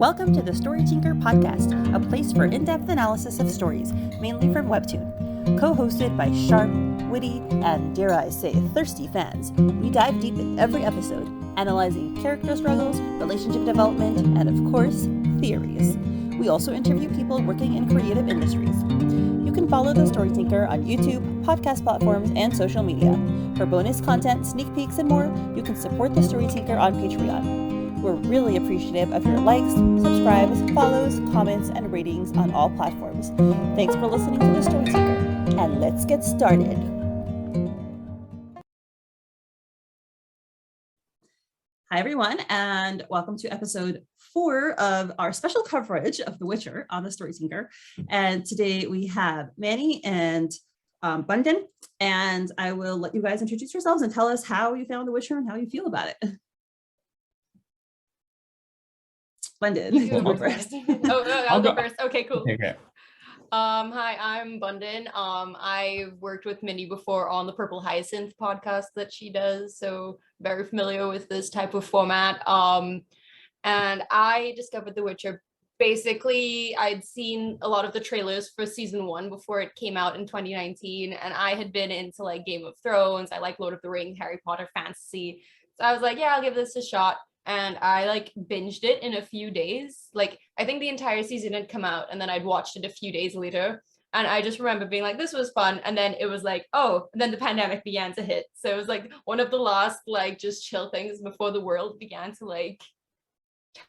Welcome to the Story Tinker podcast, a place for in-depth analysis of stories, mainly from Webtoon. Co-hosted by sharp, witty, and dare I say, thirsty fans, we dive deep in every episode, analyzing character struggles, relationship development, and of course, theories. We also interview people working in creative industries. You can follow the Story Tinker on YouTube, podcast platforms, and social media. For bonus content, sneak peeks, and more, you can support the Story Tinker on Patreon. We're really appreciative of your likes, subscribes, follows, comments, and ratings on all platforms. Thanks for listening to the Story Tinker, and let's get started. Hi, everyone, and welcome to episode 4 of our special coverage of The Witcher on the Story Tinker. And today we have Manny and Bundin, and I will let you guys introduce yourselves and tell us how you found The Witcher and how you feel about it. Bundin, you go first. I'll go first. Okay, cool. Okay. Hi, I'm Bundin. I've worked with Minnie before on the Purple Hyacinth podcast that she does, so very familiar with this type of format. And I discovered The Witcher. Basically, I'd seen a lot of the trailers for season 1 before it came out in 2019, and I had been into like Game of Thrones. I like Lord of the Rings, Harry Potter, fantasy. So I was like, yeah, I'll give this a shot. And I like binged it in a few days. Like, I think the entire season had come out and then I'd watched it a few days later. And I just remember being like, this was fun. And then it was like, oh, and then the pandemic began to hit. So it was like one of the last like just chill things before the world began to like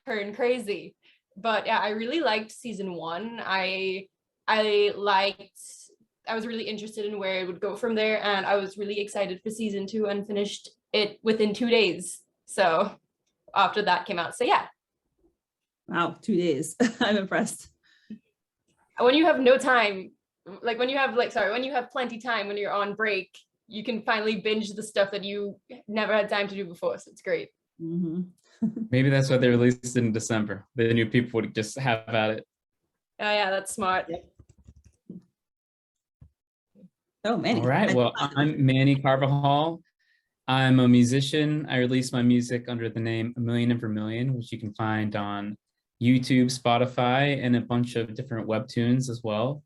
turn crazy. But yeah, I really liked season 1. I was really interested in where it would go from there. And I was really excited for season 2 and finished it within 2 days. So after that came out. So yeah. Wow, 2 days. I'm impressed. When you have no time, like when you have plenty time when you're on break, you can finally binge the stuff that you never had time to do before. So it's great. Mm-hmm. Maybe that's why they released it in December. They knew people would just have at it. Oh yeah, that's smart. Yep. Oh, Manny. All right. Well, I'm Manny Carvajal. I'm a musician. I release my music under the name 𝘕𝘰𝘵𝘕, which you can find on YouTube, Spotify, and a bunch of different webtoons as well.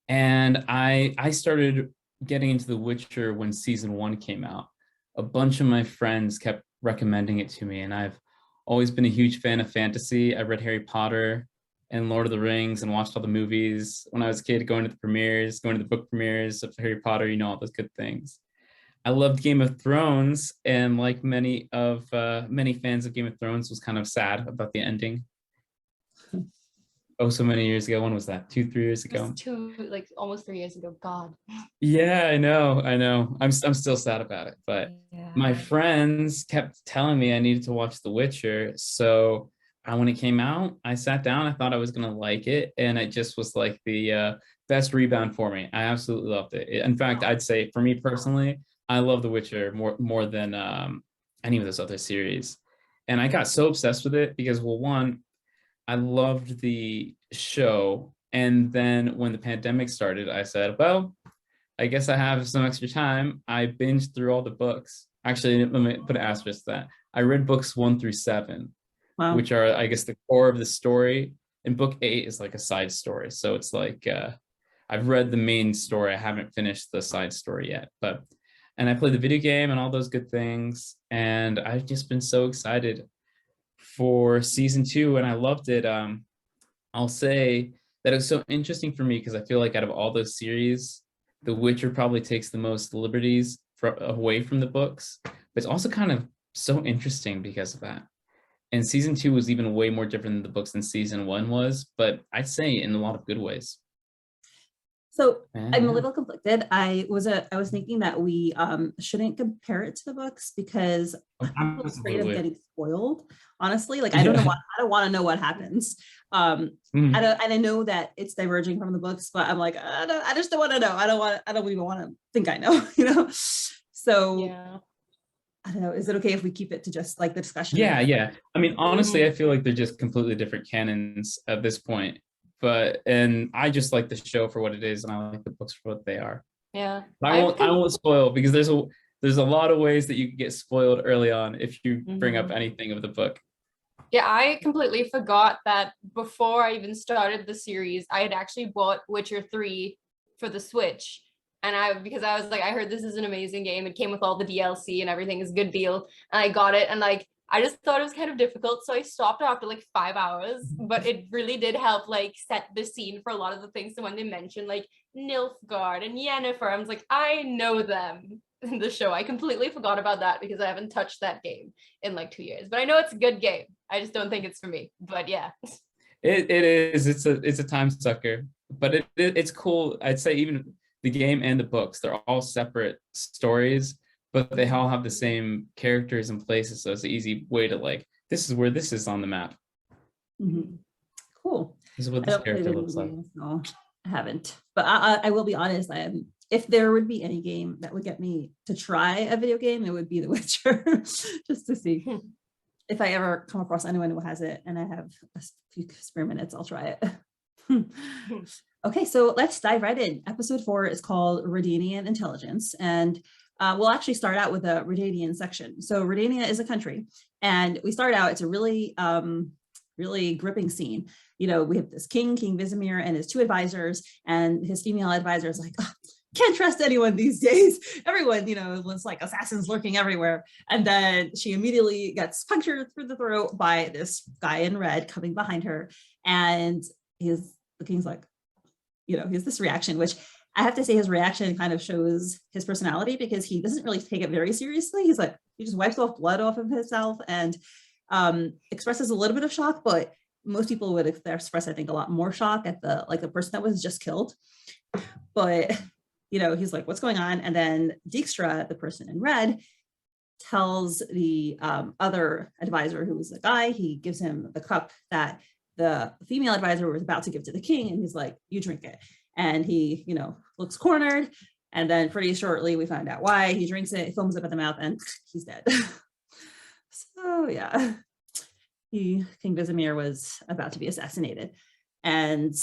And I started getting into The Witcher when season 1 came out. A bunch of my friends kept recommending it to me, and I've always been a huge fan of fantasy. I read Harry Potter and Lord of the Rings and watched all the movies when I was a kid, going to the premieres, going to the book premieres of Harry Potter, all those good things. I loved Game of Thrones, and like many fans of Game of Thrones, was kind of sad about the ending. Oh, so many years ago. When was that? 2-3 years ago? Almost 3 years ago. God. Yeah, I know. I'm still sad about it, but yeah. My friends kept telling me I needed to watch The Witcher. So when it came out, I sat down. I thought I was gonna like it, and it just was like the best rebound for me. I absolutely loved it. In fact, I'd say for me personally, I love The Witcher more than any of those other series. And I got so obsessed with it because, well, one, I loved the show. And then when the pandemic started, I said, well, I guess I have some extra time. I binged through all the books. Actually, let me put an asterisk to that. I read books 1 through 7, wow, which are, I guess, the core of the story. And book 8 is like a side story. So it's like, I've read the main story. I haven't finished the side story yet, and I played the video game and all those good things. And I've just been so excited for season 2, and I loved it. I'll say that it was so interesting for me because I feel like out of all those series, The Witcher probably takes the most liberties away from the books, but it's also kind of so interesting because of that. And season 2 was even way more different than the books than season 1 was, but I'd say in a lot of good ways. So I'm a little conflicted. I was thinking that we shouldn't compare it to the books because I'm afraid of getting spoiled. Honestly, like I don't want to know what happens. And I know that it's diverging from the books, but I'm like, I just don't want to know. I don't even want to think I know, So yeah. I don't know. Is it okay if we keep it to just like the discussion? Yeah. I mean, honestly, I feel like they're just completely different canons at this point. And I just like the show for what it is, and I like the books for what they are. Yeah. I won't spoil because there's a lot of ways that you can get spoiled early on if you bring up anything of the book. Yeah, I completely forgot that before I even started the series, I had actually bought Witcher 3 for the Switch. And because I was like, I heard this is an amazing game. It came with all the DLC and everything is a good deal. And I got it. And like, I just thought it was kind of difficult. So I stopped after like 5 hours, but it really did help like set the scene for a lot of the things. So when they mentioned like Nilfgaard and Yennefer, I was like, I know them in the show. I completely forgot about that because I haven't touched that game in like 2 years. But I know it's a good game. I just don't think it's for me. But yeah. It is. It's a time sucker, but it's cool. I'd say even the game and the books, they're all separate stories, but they all have the same characters and places. So it's an easy way to like, this is where this is on the map. Mm-hmm. Cool. This is what this character looks like. No, I haven't, but I will be honest. If there would be any game that would get me to try a video game, it would be The Witcher, just to see. If I ever come across anyone who has it and I have a few spare minutes, I'll try it. Okay, so let's dive right in. Episode 4 is called Redanian Intelligence, and we'll actually start out with a Redanian section. So Redania is a country, and we start out, it's a really, really gripping scene. You know, we have this King Vizimir, and his 2 advisors, and his female advisor is like, oh, can't trust anyone these days. Everyone, you know, it's like assassins lurking everywhere. And then she immediately gets punctured through the throat by this guy in red coming behind her. And the king's like, you know, he has this reaction, which I have to say his reaction kind of shows his personality, because he doesn't really take it very seriously. He's like, he just wipes off blood off of himself and expresses a little bit of shock, but most people would express, I think, a lot more shock at the person that was just killed. But you know, he's like, what's going on? And then Dijkstra, the person in red, tells the other advisor, who was the guy, he gives him the cup that the female advisor was about to give to the king. And he's like, you drink it. And he, you know, looks cornered. And then pretty shortly, we find out why. He drinks it, foams up at the mouth, and he's dead. So yeah, King Vizimir was about to be assassinated. And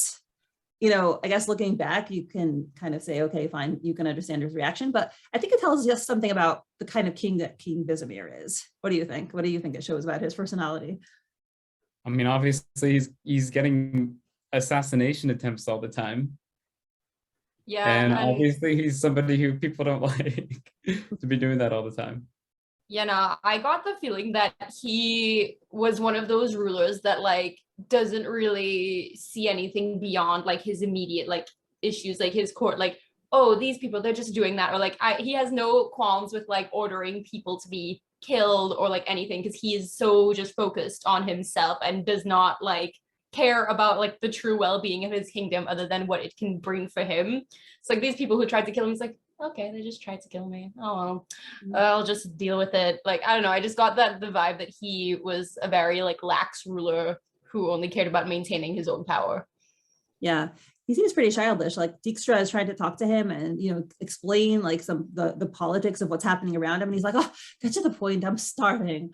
you know, I guess looking back, you can kind of say, okay, fine, you can understand his reaction, but I think it tells us something about the kind of king that King Vizimir is. What do you think? What do you think it shows about his personality? I mean, obviously he's getting assassination attempts all the time. Yeah. And obviously he's somebody who people don't like to be doing that all the time. Yeah, no, I got the feeling that he was one of those rulers that like doesn't really see anything beyond like his immediate like issues, like his court, like, oh, these people, they're just doing that, or like he has no qualms with like ordering people to be killed or like anything, because he is so just focused on himself and does not like care about like the true well-being of his kingdom other than what it can bring for him. So like these people who tried to kill him, he's like, okay, they just tried to kill me. Oh, well, I'll just deal with it. Like, I don't know. I just got the vibe that he was a very like lax ruler who only cared about maintaining his own power. Yeah, he seems pretty childish. Like Dijkstra is trying to talk to him and, you know, explain like the politics of what's happening around him. And he's like, oh, get to the point. I'm starving.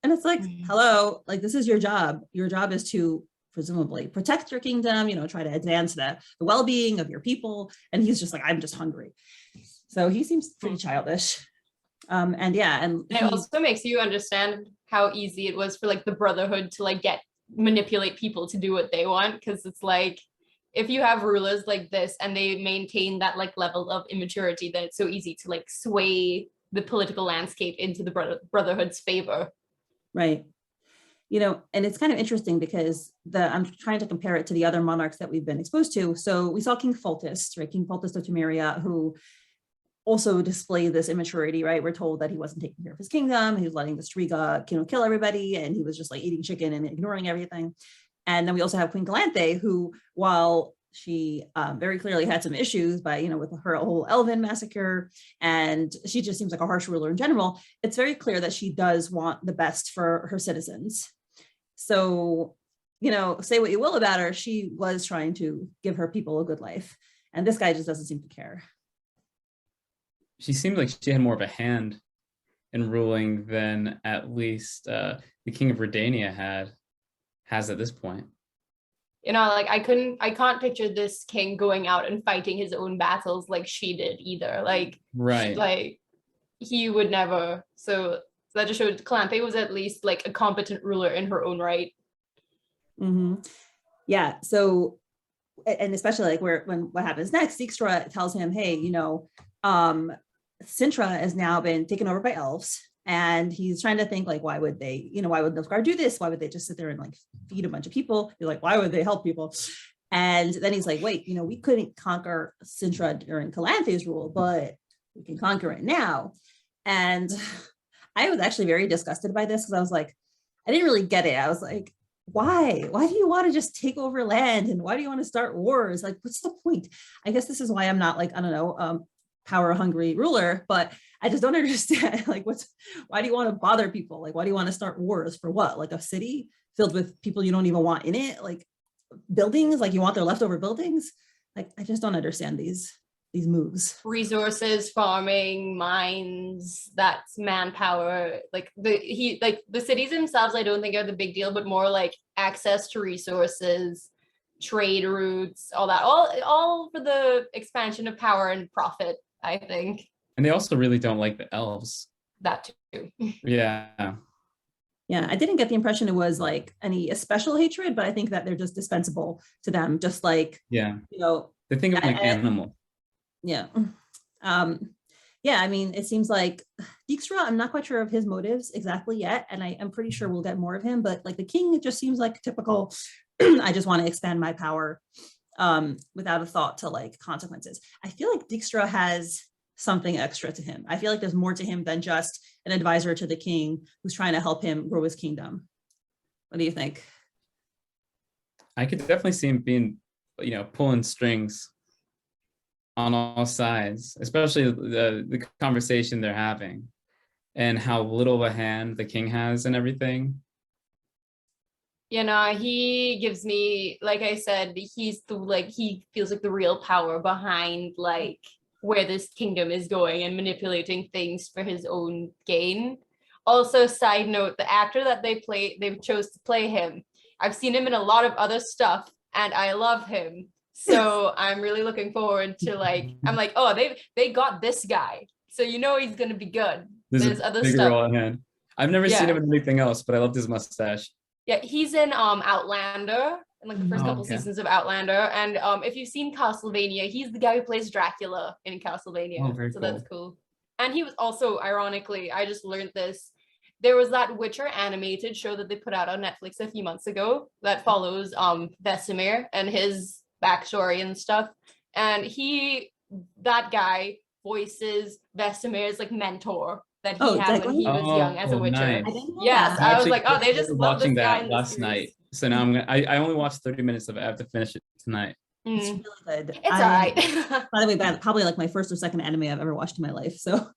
And it's like, hello, like this is your job. Your job is to presumably protect your kingdom, you know, try to advance the well-being of your people. And he's just like, I'm just hungry. So he seems pretty childish. And yeah, and it also makes you understand how easy it was for like the Brotherhood to like manipulate people to do what they want, because it's like, if you have rulers like this and they maintain that like level of immaturity, then it's so easy to like sway the political landscape into the Brotherhood's favor. Right. You know, and it's kind of interesting because I'm trying to compare it to the other monarchs that we've been exposed to. So we saw King Foltest, right? King Foltest of Temeria, who also displayed this immaturity, right? We're told that he wasn't taking care of his kingdom. He was letting the 𝘨𝘵𝘗, you know, kill everybody. And he was just like eating chicken and ignoring everything. And then we also have Queen Calanthe, who, while she very clearly had some issues by, you know, with her whole Elven massacre, and she just seems like a harsh ruler in general, it's very clear that she does want the best for her citizens. So, you know, say what you will about her, she was trying to give her people a good life. And this guy just doesn't seem to care. She seemed like she had more of a hand in ruling than at least the King of Redania has at this point. You know, like I can't picture this king going out and fighting his own battles like she did either. Like, right. Like he would never. So So that just showed Calanthe was at least like a competent ruler in her own right. Mm-hmm. Yeah. So, and especially like when what happens next, Dijkstra tells him, hey, Cintra has now been taken over by elves. And he's trying to think like, why would Nilfgaard do this? Why would they just sit there and like feed a bunch of people? You're like, why would they help people? And then he's like, wait, we couldn't conquer Cintra during Calanthe's rule, but we can conquer it now. And I was actually very disgusted by this because I was like, I didn't really get it. I was like, why? Why do you want to just take over land? And why do you want to start wars? Like, what's the point? I guess this is why I'm not like, I don't know, power hungry ruler, but I just don't understand like why do you want to bother people? Like, why do you want to start wars for what? Like a city filled with people you don't even want in it? Like buildings, like you want their leftover buildings? Like, I just don't understand these moves. Resources, farming, mines, that's manpower. Like the cities themselves, I don't think are the big deal, but more like access to resources, trade routes, all that, all for the expansion of power and profit, I think. And they also really don't like the elves. That too. Yeah. Yeah, I didn't get the impression it was like any special hatred, but I think that they're just dispensable to them, just like, they think of like animal. Yeah. Yeah, I mean, it seems like Dijkstra, I'm not quite sure of his motives exactly yet, and I'm pretty sure we'll get more of him, but like the king, it just seems like typical, I just want to expand my power without a thought to like consequences. I feel like Dijkstra has something extra to him. I feel like there's more to him than just an advisor to the king who's trying to help him grow his kingdom. What do you think? I could definitely see him being, pulling strings on all sides, especially the conversation they're having and how little of a hand the king has and everything. He gives me, like I said, he feels like the real power behind like where this kingdom is going and manipulating things for his own gain. Also, side note, the actor that they chose to play him, I've seen him in a lot of other stuff and I love him. So I'm really looking forward to I'm like, oh, they got this guy. So he's gonna be good. There's other stuff. Role at hand. I've never seen him in anything else, but I loved his mustache. Yeah, he's in Outlander, in like the first couple seasons of Outlander. And if you've seen Castlevania, he's the guy who plays Dracula in Castlevania. So cool. That's cool. And he was also, ironically, I just learned this, there was that Witcher animated show that they put out on Netflix a few months ago that follows Vizimir and his backstory and stuff. And that guy voices Vizimir's like mentor that he had when he was young as a Witcher. Nice. Yes, I was like, oh, they just love this guy last night. So now I only watched 30 minutes of it. I have to finish it tonight. It's really good. It's all right. By the way, probably like my first or second anime I've ever watched in my life. So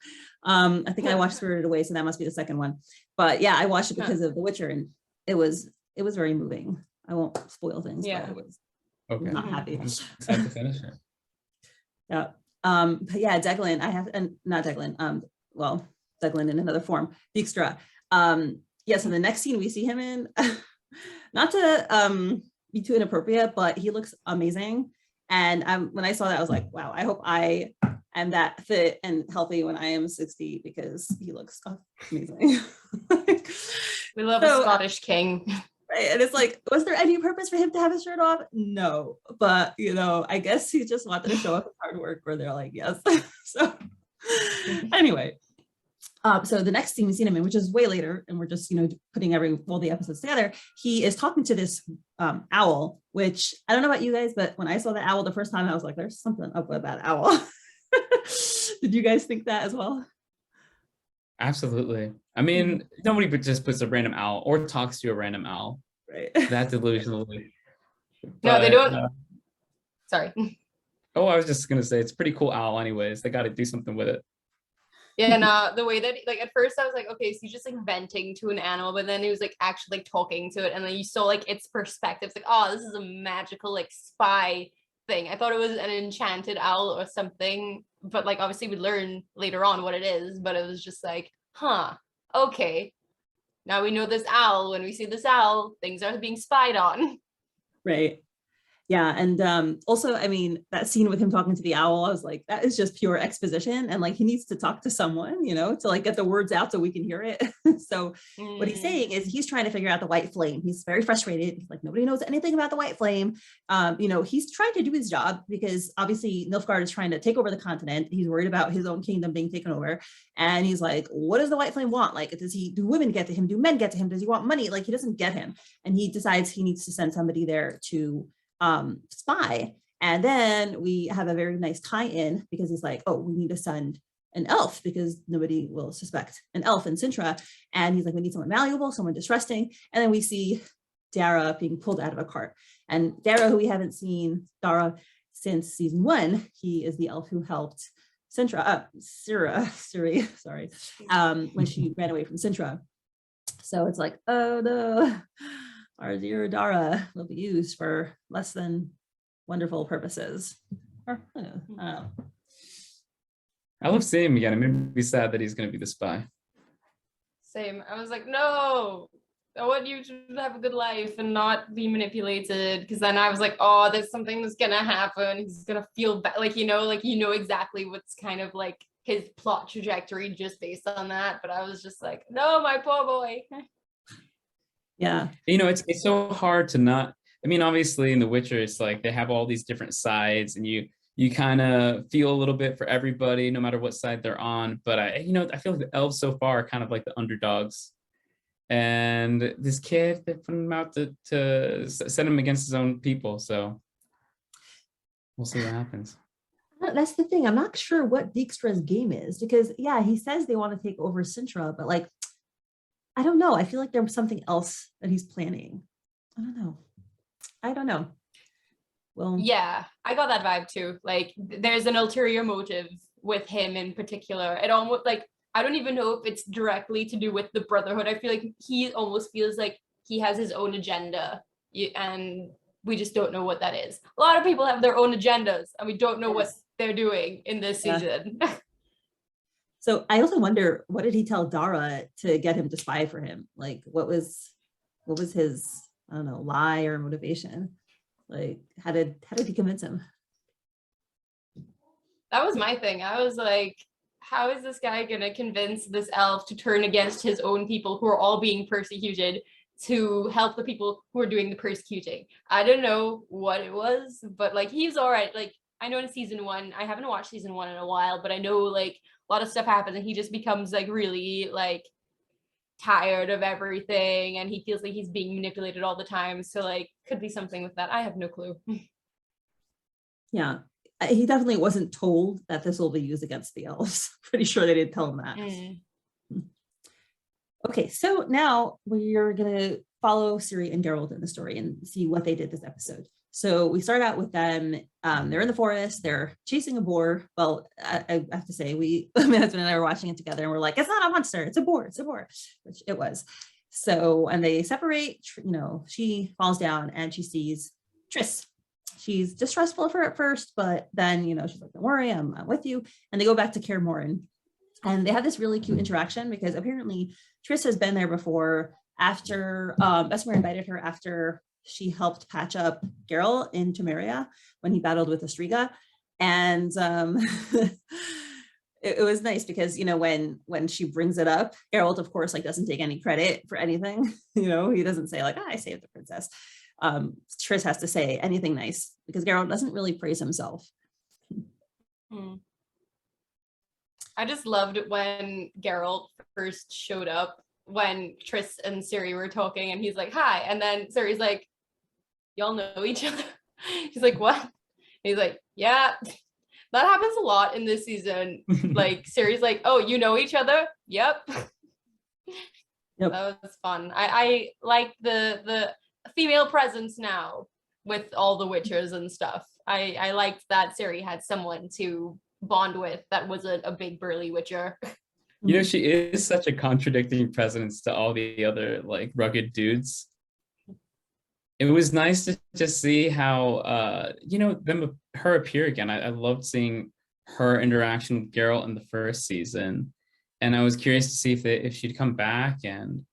I think I watched Spirited Away, so that must be the second one. But yeah, I watched it because of The Witcher, and it was very moving. I won't spoil things, but it was not happy. I have to finish it. Yeah. But yeah, Declan, not Declan, Declan in another form, Dijkstra. So the next scene we see him in, not to be too inappropriate, but he looks amazing. And when I saw that, I was like, wow, I hope I am that fit and healthy when I am 60, because he looks amazing. We love a Scottish king. Right. And it's like, was there any purpose for him to have his shirt off? No. But, I guess he just wanted to show up his hard work, where they're like, yes. So anyway. So the next scene we see him in, which is way later, and we're just, putting all the episodes together, he is talking to this owl, which I don't know about you guys, but when I saw the owl the first time, I was like, there's something up with that owl. Did you guys think that as well? Absolutely. I mean, nobody just puts a random owl or talks to a random owl. Right. That delusionally. No, they don't. Sorry. Oh, I was just going to say, it's a pretty cool owl anyways. They got to do something with it. Yeah, and the way that, like, at first I was like, okay, so he's just like venting to an animal, but then he was like actually like talking to it, and then you saw like its perspective. It's like, oh, this is a magical like spy thing. I thought it was an enchanted owl or something, but like obviously we learn later on what it is, but it was just like, okay, now we know this owl. When we see this owl, things are being spied on. Right. Yeah, and also, I mean, that scene with him talking to the owl, I was like, that is just pure exposition, and like he needs to talk to someone, you know, to like get the words out so we can hear it. So what he's saying is he's trying to figure out the white flame. He's very frustrated. He's like, nobody knows anything about the white flame. You know, he's trying to do his job because obviously Nilfgaard is trying to take over the continent. He's worried about his own kingdom being taken over, and he's like, what does the white flame want? Like, do women get to him? Do men get to him? Does he want money? Like, he doesn't get him, and he decides he needs to send somebody there to spy. And then we have a very nice tie-in because he's like, oh, we need to send an elf because nobody will suspect an elf in Cintra. And he's like, we need someone malleable, someone distrusting. And then we see Dara being pulled out of a cart. And Dara, who we haven't seen Dara since season 1, he is the elf who helped Ciri, sorry, when she ran away from Cintra. So it's like, oh no, our dear Dara will be used for less than wonderful purposes. Or, I don't know. I love seeing him again. It made me sad that he's going to be the spy. Same. I was like, no, I want you to have a good life and not be manipulated. Because then I was like, oh, there's something that's going to happen. He's going to feel bad. Like, you know exactly what's kind of like his plot trajectory just based on that. But I was just like, no, my poor boy. Yeah. You know, it's so hard to not, I mean, obviously in The Witcher, it's like they have all these different sides and you kind of feel a little bit for everybody, no matter what side they're on. But I feel like the elves so far are kind of like the underdogs. And this kid, they put him out to send him against his own people. So we'll see what happens. That's the thing. I'm not sure what Dijkstra's game is because, yeah, he says they want to take over Cintra, but like, I don't know. I feel like there's something else that he's planning. I don't know. Well, yeah, I got that vibe too. Like there's an ulterior motive with him in particular. It almost like, I don't even know if it's directly to do with the Brotherhood. I feel like he almost feels like he has his own agenda and we just don't know what that is. A lot of people have their own agendas and we don't know what they're doing in this season. So I also wonder, what did he tell Dara to get him to spy for him? Like, what was his, I don't know, lie or motivation? Like, how did he convince him? That was my thing. I was like, how is this guy gonna convince this elf to turn against his own people who are all being persecuted to help the people who are doing the persecuting? I don't know what it was, but like he's all right. Like I know in season 1, I haven't watched season 1 in a while, but I know like a lot of stuff happens and he just becomes like really like tired of everything and he feels like he's being manipulated all the time. So like could be something with that. I have no clue. Yeah, he definitely wasn't told that this will be used against the elves. Pretty sure they didn't tell him that. Okay, so now we're gonna follow Ciri and Geralt in the story and see what they did this episode. So we start out with them, they're in the forest, they're chasing a boar. Well, I have to say, my husband and I were watching it together and we're like, it's not a monster, it's a boar, which it was. So, and they separate, you know, she falls down and she sees Triss. She's distrustful of her at first, but then, you know, she's like, don't worry, I'm with you. And they go back to Kaer Mohren. And they have this really cute interaction because apparently Triss has been there before after, Vizimir invited her after she helped patch up Geralt in Temeria when he battled with 𝘕𝘵𝘵𝘕. And it was nice because, you know, when she brings it up, Geralt, of course, like doesn't take any credit for anything. You know, he doesn't say like, I saved the princess. Triss has to say anything nice because Geralt doesn't really praise himself. I just loved it when Geralt first showed up when Triss and Ciri were talking and he's like, hi. And then Ciri's like, y'all know each other? He's like, what? And he's like, yeah, that happens a lot in this season. Like Ciri's like, oh, you know each other? Yep. That was fun. I like the female presence now with all the Witchers and stuff. I liked that Ciri had someone to bond with that was a big burly Witcher. You know, she is such a contradicting presence to all the other like rugged dudes. It was nice to just see how you know, her appear again. I loved seeing her interaction with Geralt in the first season, and I was curious to see if she'd come back, and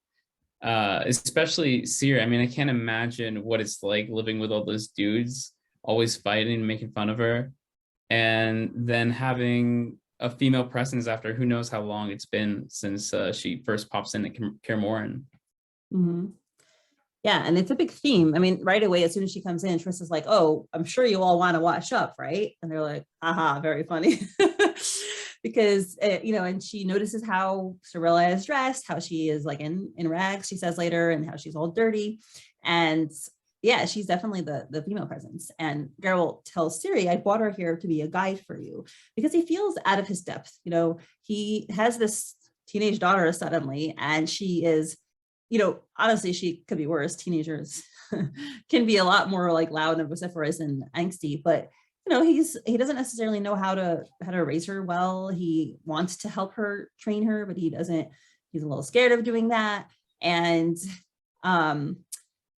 especially Ciri. I mean, I can't imagine what it's like living with all those dudes always fighting and making fun of her, and then having a female presence after who knows how long it's been since she first pops into Kaer Mohren. Mm-hmm. Yeah, and it's a big theme. I mean, right away, as soon as she comes in, Triss is like, "Oh, I'm sure you all want to wash up, right?" And they're like, "Aha, very funny." Because, and she notices how Cirilla is dressed, how she is like in rags, she says later, and how she's all dirty. And yeah, she's definitely the female presence. And Geralt tells Ciri, "I brought her here to be a guide for you," because he feels out of his depth. He has this teenage daughter suddenly, and she is, honestly, she could be worse. Teenagers can be a lot more like loud and vociferous and angsty, but he doesn't necessarily know how to raise her well. He wants to help her, train her, but he doesn't. He's a little scared of doing that. And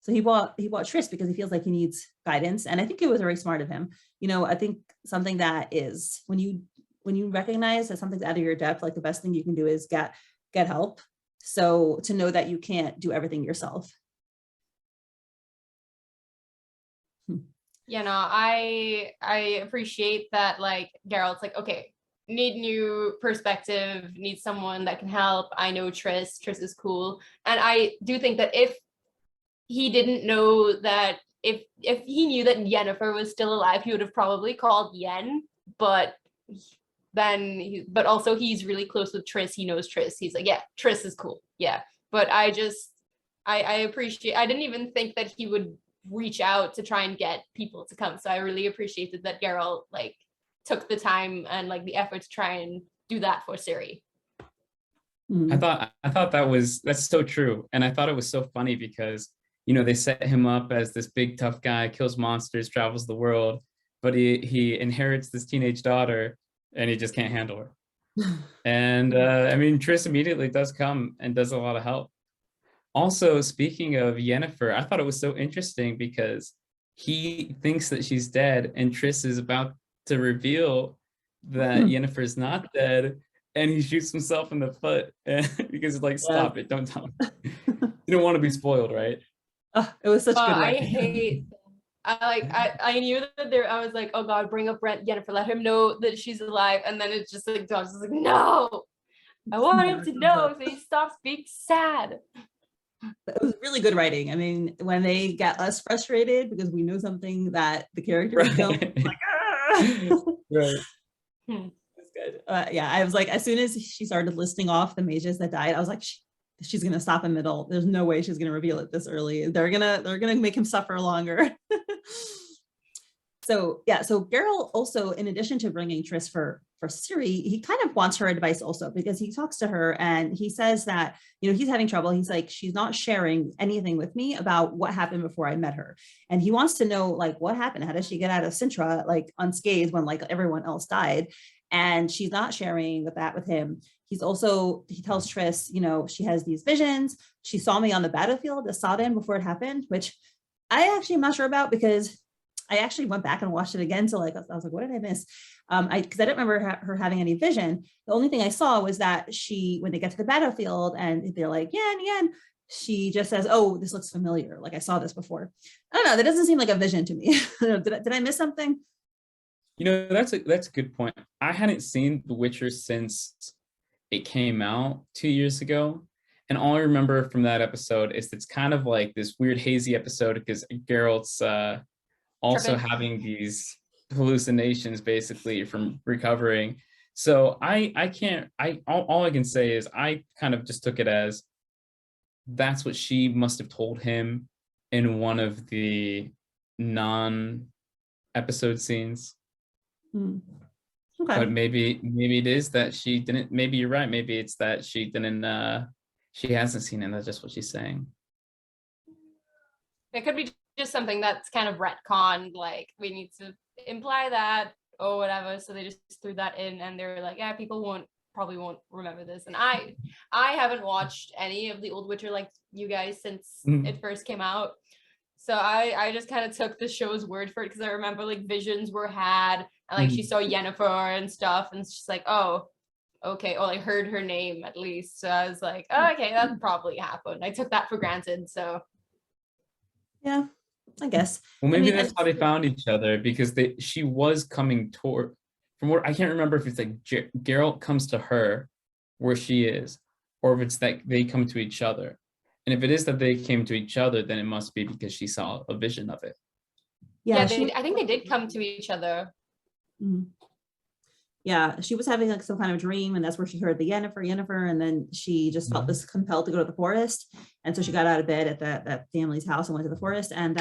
so he bought Triss because he feels like he needs guidance. And I think it was very smart of him. I think something that is, when you recognize that something's out of your depth, like the best thing you can do is get help. So to know that you can't do everything yourself. I appreciate that, like, Geralt's like, okay, need new perspective, need someone that can help. I know Triss is cool. And I do think that if he didn't know that, if he knew that Yennefer was still alive, he would have probably called Yen, but also he's really close with Triss. He knows Triss. He's like, yeah, Triss is cool. Yeah. But I appreciate, I didn't even think that he would reach out to try and get people to come. So I really appreciated that Geralt like took the time and like the effort to try and do that for Ciri. I thought that's so true. And I thought it was so funny because, they set him up as this big tough guy, kills monsters, travels the world, but he inherits this teenage daughter and he just can't handle her. And Triss immediately does come and does a lot of help. Also, speaking of Yennefer, I thought it was so interesting because he thinks that she's dead and Triss is about to reveal that Yennefer's not dead, and he shoots himself in the foot because it's like, stop it, don't tell me. You don't want to be spoiled, right? It was such good writing. I hate I knew that I was like, oh god, bring up Yennefer, let him know that she's alive, and then it's just like Josh is like, no, I want him to know so he stops being sad. It was really good writing. I mean, when they get us frustrated because we know something that the characters don't, like, right. That's good. I was like, as soon as she started listing off the mages that died, I was like, she's gonna stop in the middle. There's no way she's gonna reveal it this early. They're gonna make him suffer longer. So Geralt also, in addition to bringing Triss for Ciri, he kind of wants her advice also, because he talks to her and he says that, he's having trouble. He's like, she's not sharing anything with me about what happened before I met her. And he wants to know, like, what happened? How did she get out of Cintra, like, unscathed when, like, everyone else died? And she's not sharing that with him. He tells Triss, she has these visions. She saw me on the battlefield at Sodden before it happened, which I actually am not sure about, because I actually went back and watched it again. So like, I was like, what did I miss? Because I don't remember her having any vision. The only thing I saw was that when they get to the battlefield and they're like, Yen, she just says, oh, this looks familiar. Like, I saw this before. I don't know. That doesn't seem like a vision to me. Did I miss something? That's a good point. I hadn't seen The Witcher since it came out 2 years ago. And all I remember from that episode is it's kind of like this weird hazy episode because Geralt's also having these hallucinations basically from recovering. So all I can say is I kind of just took it as that's what she must have told him in one of the non-episode scenes. Okay. But maybe it is that she didn't, maybe you're right, maybe it's that she hasn't seen it, that's just what she's saying. It could be just something that's kind of retconned, like we need to imply that or whatever, so they just threw that in and they're like, yeah, people probably won't remember this. And I haven't watched any of the old Witcher like you guys since it first came out, so I just kind of took the show's word for it, because I remember like visions were had and like she saw Yennefer and stuff, and she's like, oh okay, or like heard her name at least, so I was like, oh, okay, that probably happened. I took that for granted. So yeah, I guess. Well, maybe I mean, that's how they found each other, because she was coming toward, from what I can't remember if it's like Geralt comes to her where she is, or if it's that they come to each other. And if it is that they came to each other, then it must be because she saw a vision of it. Yeah, I think they did come to each other. Mm-hmm. Yeah, she was having like some kind of dream, and that's where she heard the 𝘕𝘂𝑓𝑒𝑟, and then she just felt this compelled to go to the forest, and so she got out of bed at that family's house and went to the forest, and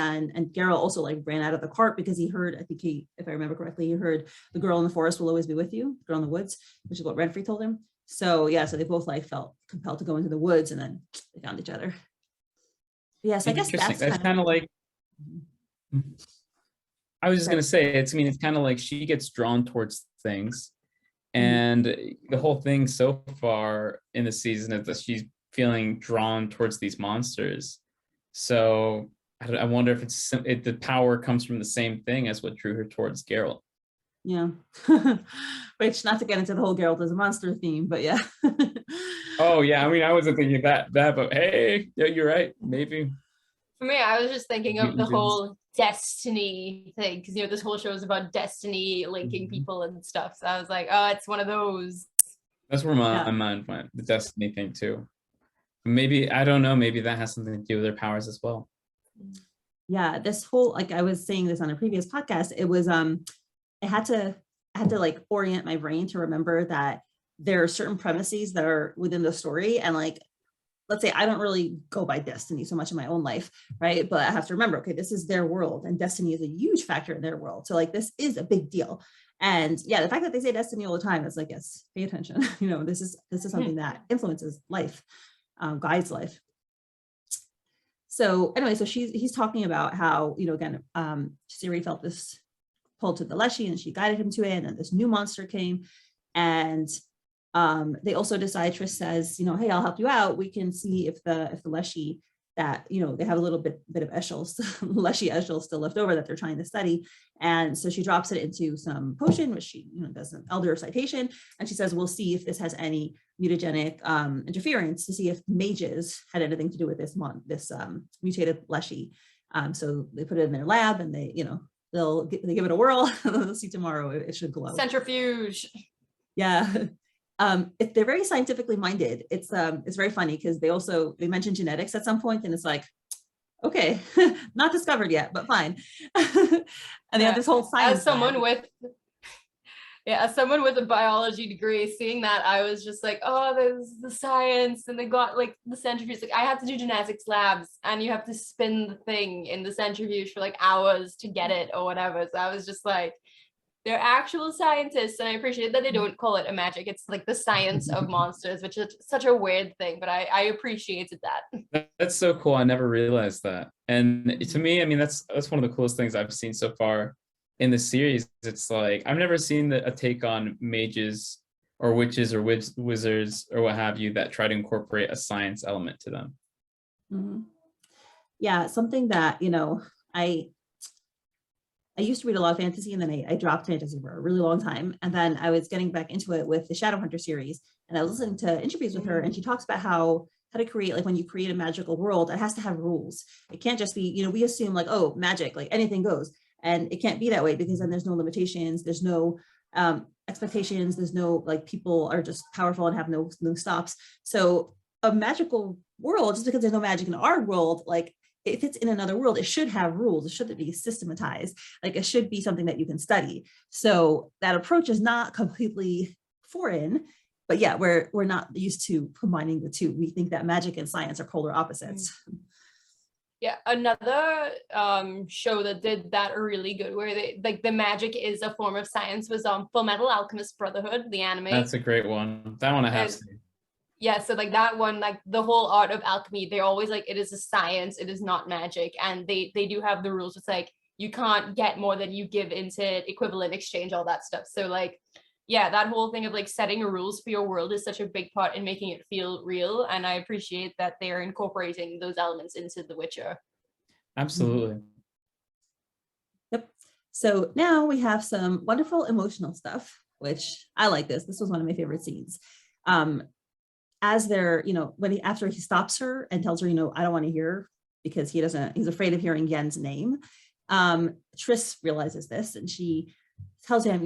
Geralt also like ran out of the cart because he heard, I think if I remember correctly, he heard the girl in the forest will always be with you, girl in the woods, which is what Renfri told him. So yeah, so they both like felt compelled to go into the woods, and then they found each other. Yes, I guess that's kind of like. I was just gonna say, it's kind of like she gets drawn towards things, and the whole thing so far in the season is that she's feeling drawn towards these monsters. So I wonder if if the power comes from the same thing as what drew her towards Geralt. Yeah, which, not to get into the whole Geralt as a monster theme, but yeah. Oh yeah, I wasn't thinking that, but hey, yeah, you're right, maybe. For me, I was just thinking of the whole destiny thing, because this whole show is about destiny linking people and stuff. So I was like, oh, it's one of those. That's where my mind went, the destiny thing too. Maybe, I don't know, maybe that has something to do with their powers as well. Yeah, this whole, like I was saying this on a previous podcast, it was I had to like orient my brain to remember that there are certain premises that are within the story, and like, let's say I don't really go by destiny so much in my own life, right? But I have to remember, okay, this is their world, and destiny is a huge factor in their world. So like, this is a big deal. And yeah, the fact that they say destiny all the time, it's like, yes, pay attention. This is something that influences life, guides life. So anyway, so he's talking about how, again, Ciri felt this pull to the 𝘨𝘂𝑗, and she guided him to it, and then this new monster came, and they also decide, Triss says, hey, I'll help you out. We can see if the 𝘨𝑗 that, they have a little bit of 𝘨𝘂𝘮 still left over that they're trying to study. And so she drops it into some potion, which she, does an 𝘓𝘪𝘵𝑐itation. And she says, we'll see if this has any mutagenic interference, to see if mages had anything to do with this mutated 𝘨𝑗. So they put it in their lab, and they, they give it a whirl. They'll see tomorrow, it should glow. Centrifuge. Yeah. If they're very scientifically minded, it's very funny, because they mention genetics at some point, and it's like, okay, not discovered yet, but fine. And they have this whole science. As someone with a biology degree, seeing that, I was just like, oh, there's the science, and they got like the centrifuge. Like, I had to do genetics labs, and you have to spin the thing in the centrifuge for like hours to get it or whatever. So I was just like, they're actual scientists, and I appreciate that they don't call it a magic. It's like the science of monsters, which is such a weird thing, but I appreciated that. That's so cool. I never realized that. And to me, that's one of the coolest things I've seen so far in the series. It's like, I've never seen a take on mages or witches or wizards or what have you that try to incorporate a science element to them. Mm-hmm. Yeah, something that, I used to read a lot of fantasy, and then I dropped fantasy for a really long time. And then I was getting back into it with the Shadowhunter series, and I was listening to interviews with her, and she talks about how to create, like, when you create a magical world, it has to have rules. It can't just be, we assume like, oh, magic, like anything goes. And it can't be that way, because then there's no limitations, there's no expectations, there's no, like, people are just powerful and have no stops. So a magical world, just because there's no magic in our world, like, if it's in another world, it should have rules. It shouldn't be systematized. Like, it should be something that you can study. So that approach is not completely foreign, but yeah, we're not used to combining the two. We think that magic and science are polar opposites. Yeah, another show that did that really good, where they, like, the magic is a form of science, was Fullmetal Alchemist Brotherhood, the anime. That's a great one. That one I have seen. Yeah, so like that one, like the whole art of alchemy, they're always like, it is a science, it is not magic. And they do have the rules. It's like, you can't get more than you give into equivalent exchange, all that stuff. So like, yeah, that whole thing of like setting rules for your world is such a big part in making it feel real. And I appreciate that they are incorporating those elements into The Witcher. Absolutely. Yep. So now we have some wonderful emotional stuff, which I like this. This was one of my favorite scenes. As they're, after he stops her and tells her, I don't want to hear because he's afraid of hearing Yen's name. Triss realizes this, and she tells him,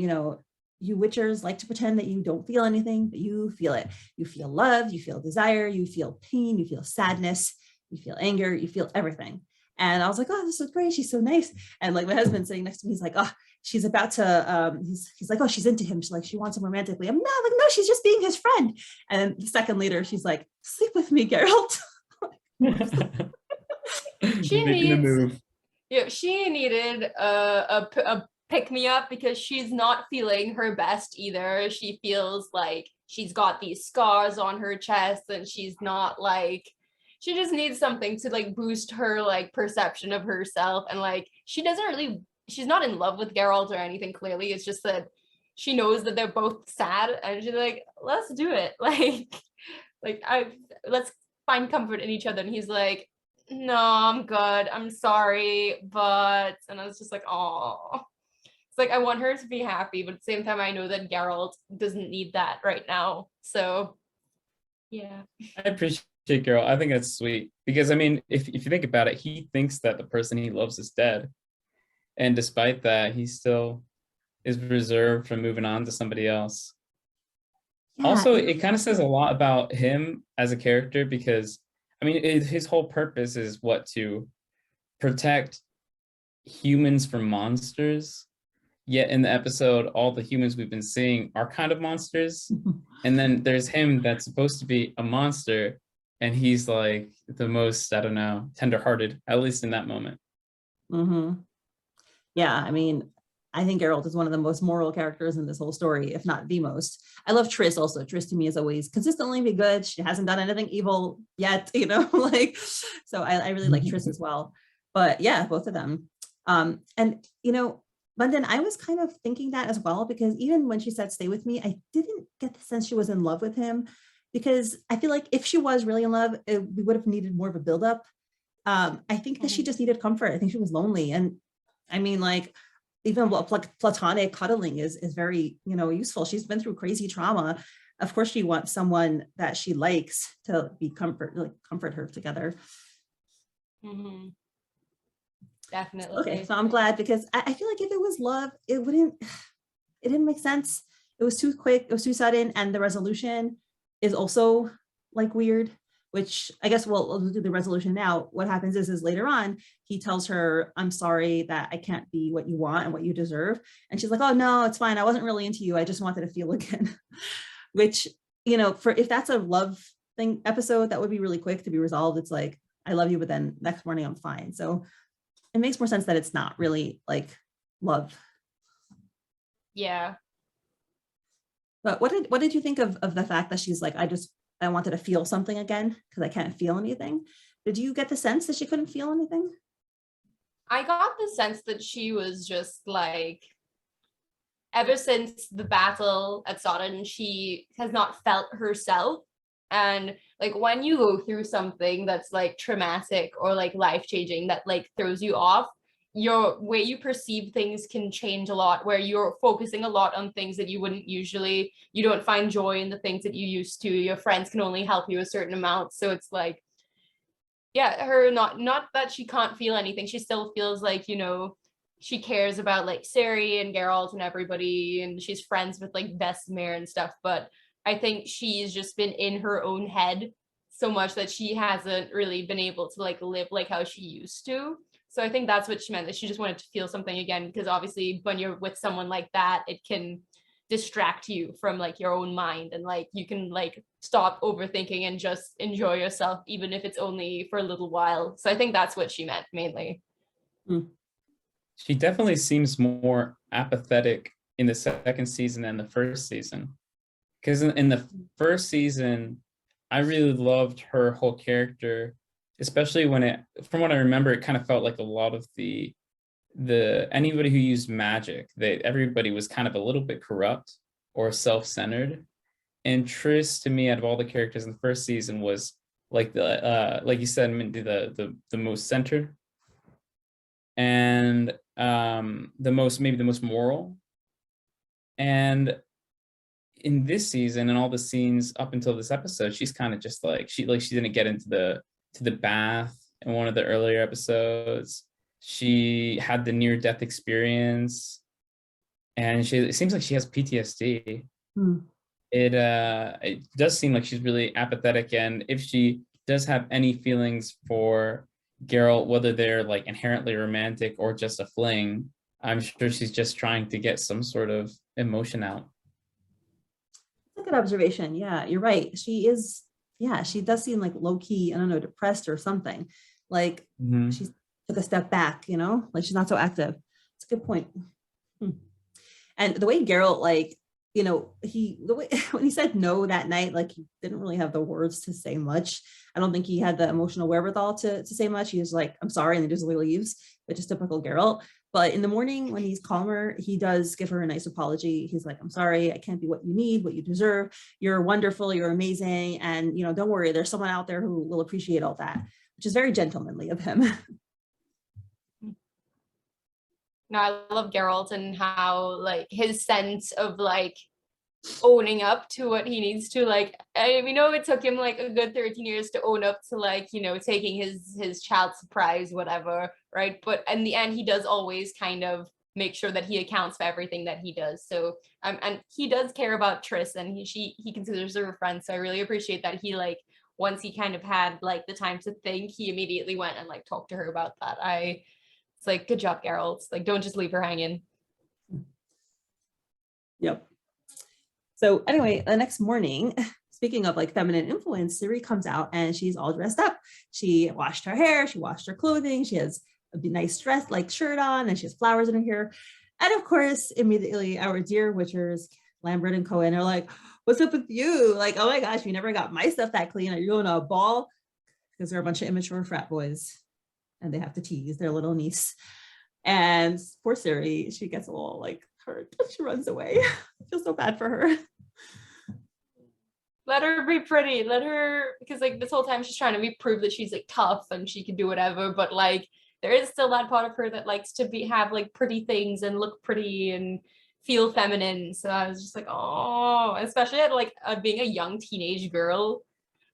you Witchers like to pretend that you don't feel anything, but you feel it. You feel love, you feel desire, you feel pain, you feel sadness, you feel anger, you feel everything. And I was like, oh, this is great. She's so nice. And like my husband sitting next to me, he's like, oh, she's about to, he's like, oh, she's into him. She's like, she wants him romantically. I'm not like, no, she's just being his friend. And a second later, she's like, sleep with me, Geralt. She needed a pick me up because she's not feeling her best either. She feels like she's got these scars on her chest, and she's not like, she just needs something to like boost her like perception of herself. And like she's not in love with Geralt or anything, clearly. It's just that she knows that they're both sad, and she's like, let's do it. Let's find comfort in each other. And he's like, no, I'm good, I'm sorry, but, and I was just like, oh, it's like I want her to be happy, but at the same time I know that Geralt doesn't need that right now. So yeah, I appreciate Geralt. I think that's sweet, because I mean, if you think about it, he thinks that the person he loves is dead, and despite that he still is reserved from moving on to somebody else. Yeah. Also, it kind of says a lot about him as a character, because I mean, his whole purpose is to protect humans from monsters. Yet in the episode, all the humans we've been seeing are kind of monsters. And then there's him that's supposed to be a monster, and he's like the most, I don't know, tenderhearted, at least in that moment. Mm-hmm. Yeah, I mean, I think Geralt is one of the most moral characters in this whole story, if not the most. I love Triss also. Triss to me is always consistently be good. She hasn't done anything evil yet, so I really like Triss as well. But yeah, both of them. And Bundin, I was kind of thinking that as well, because even when she said stay with me, I didn't get the sense she was in love with him, because I feel like if she was really in love, we would have needed more of a buildup. I think that she just needed comfort. I think she was lonely. And I mean, like, even platonic cuddling is very, useful. She's been through crazy trauma. Of course, she wants someone that she likes to be comfort her together. Mm-hmm. Definitely. Okay, so I'm glad, because I feel like if it was love, it didn't make sense. It was too quick, it was too sudden, and the resolution is also like weird, which I guess we'll do the resolution now. What happens is later on, he tells her, I'm sorry that I can't be what you want and what you deserve. And she's like, oh no, it's fine. I wasn't really into you. I just wanted to feel again. Which, if that's a love thing episode, that would be really quick to be resolved. It's like, I love you, but then next morning I'm fine. So it makes more sense that it's not really like love. Yeah. But what did you think of the fact that she's like, I wanted to feel something again because I can't feel anything? Did you get the sense that she couldn't feel anything? I got the sense that she was just like, ever since the battle at Sodden, she has not felt herself. And like when you go through something that's like traumatic or like life-changing that like throws you off, your way you perceive things can change a lot, where you're focusing a lot on things that you wouldn't usually, you don't find joy in the things that you used to. Your friends can only help you a certain amount. So it's like, yeah, her not that she can't feel anything. She still feels like, she cares about like Ciri and Geralt and everybody, and she's friends with like Vizimir and stuff. But I think she's just been in her own head so much that she hasn't really been able to like live like how she used to. So I think that's what she meant, that she just wanted to feel something again, because obviously when you're with someone like that, it can distract you from like your own mind, and like you can like stop overthinking and just enjoy yourself, even if it's only for a little while. So I think that's what she meant mainly. She definitely seems more apathetic in the second season than the first season. Because in the first season, I really loved her whole character, especially when from what I remember, it kind of felt like a lot of the anybody who used magic, everybody was kind of a little bit corrupt or self-centered. And Triss, to me, out of all the characters in the first season, was like like you said, the most centered, and maybe the most moral. And in this season and all the scenes up until this episode, she's kind of just like she didn't get into the bath in one of the earlier episodes. She had the near-death experience, and it seems like she has PTSD. It does seem like she's really apathetic, and if she does have any feelings for Geralt, whether they're like inherently romantic or just a fling, I'm sure she's just trying to get some sort of emotion out. That's a good observation. Yeah, you're right. She is, yeah, she does seem like low-key, I don't know, depressed or something. Like she took a step back, you know, like she's not so active. It's a good point. And the way Geralt, like, you know, when he said no that night, like he didn't really have the words to say much. I don't think he had the emotional wherewithal to say much. He was like, I'm sorry, and he just leaves, which is typical Geralt. But in the morning when he's calmer, he does give her a nice apology. He's like, I'm sorry, I can't be what you need, what you deserve. You're wonderful, you're amazing. And, you know, don't worry, there's someone out there who will appreciate all that, which is very gentlemanly of him. No, I love Geralt and how like his sense of like owning up to what he needs to, like, we know it took him like a good 13 years to own up to, like, you know, taking his child surprise, whatever, right? But in the end, he does always kind of make sure that he accounts for everything that he does. So and he does care about Triss, and he considers her a friend. So I really appreciate that he, like, once he kind of had like the time to think, he immediately went and like talked to her about that. It's like, good job, Geralt. Like, don't just leave her hanging. Yep. So anyway, the next morning, speaking of like feminine influence, Ciri comes out and she's all dressed up. She washed her hair, she washed her clothing, she has a nice dress, like shirt on, and she has flowers in her hair. And of course, immediately our dear witchers, Lambert and Coen, are like, what's up with you? Like, oh my gosh, we never got my stuff that clean. Are you going to a ball? Because they're a bunch of immature frat boys and they have to tease their little niece. And poor Ciri, she gets a little like hurt. She runs away. I feel so bad for her. Let her be pretty. Let her, because like this whole time she's trying to prove that she's like tough and she can do whatever, but like there is still that part of her that likes to have like pretty things and look pretty and feel feminine. So I was just like, oh, especially at like being a young teenage girl,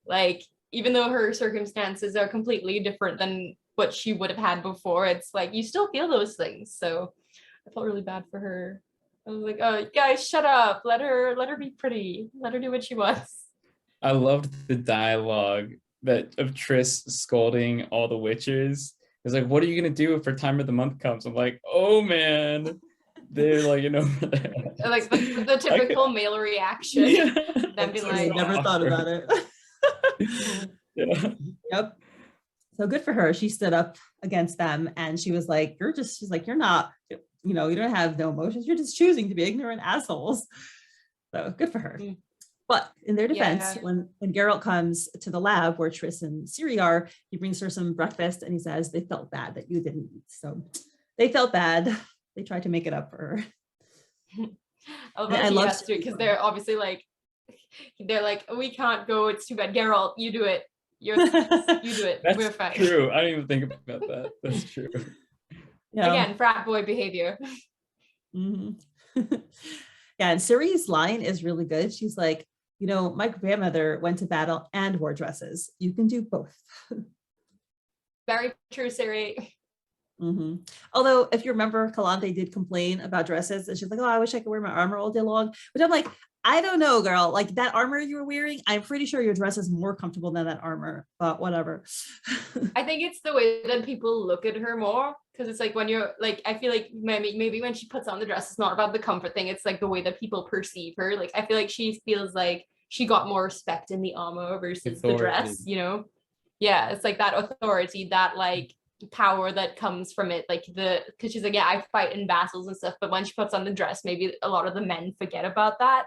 like even though her circumstances are completely different than what she would have had before, it's like you still feel those things. So I felt really bad for her. I was like, oh, guys, shut up. Let her be pretty. Let her do what she wants. I loved the dialogue of Triss scolding all the witches. It's like, what are you going to do if her time of the month comes? I'm like, oh, man. They're like, you know. Like the typical male reaction. Yeah. Then be like, never thought about it. Yeah. Yep. So good for her. She stood up against them and she was like, she's like, you're not, you know, you don't have no emotions. You're just choosing to be ignorant assholes. So good for her. But in their defense, when Geralt comes to the lab where Triss and Ciri are, he brings her some breakfast and he says they felt bad that you didn't eat. So they felt bad. They tried to make it up for her. I love it because they're obviously like, they're like, we can't go. It's too bad. Geralt, you do it. You do it. That's We're fine. True. I didn't even think about that. That's true. Yeah. Again, frat boy behavior. Mm-hmm. Yeah, and Ciri's line is really good. She's like, you know, my grandmother went to battle and wore dresses. You can do both. Very true, Ciri. Mm-hmm. Although, if you remember, Calanthe did complain about dresses, and she's like, "Oh, I wish I could wear my armor all day long." But I'm like, I don't know, girl. Like that armor you were wearing, I'm pretty sure your dress is more comfortable than that armor. But whatever. I think it's the way that people look at her more, because it's like when you're like, I feel like maybe when she puts on the dress, it's not about the comfort thing. It's like the way that people perceive her. Like I feel like she feels like she got more respect in the armor versus the dress. You know? Yeah, it's like that authority, that like power that comes from it, like because she's like, yeah, I fight in battles and stuff, but when she puts on the dress, maybe a lot of the men forget about that.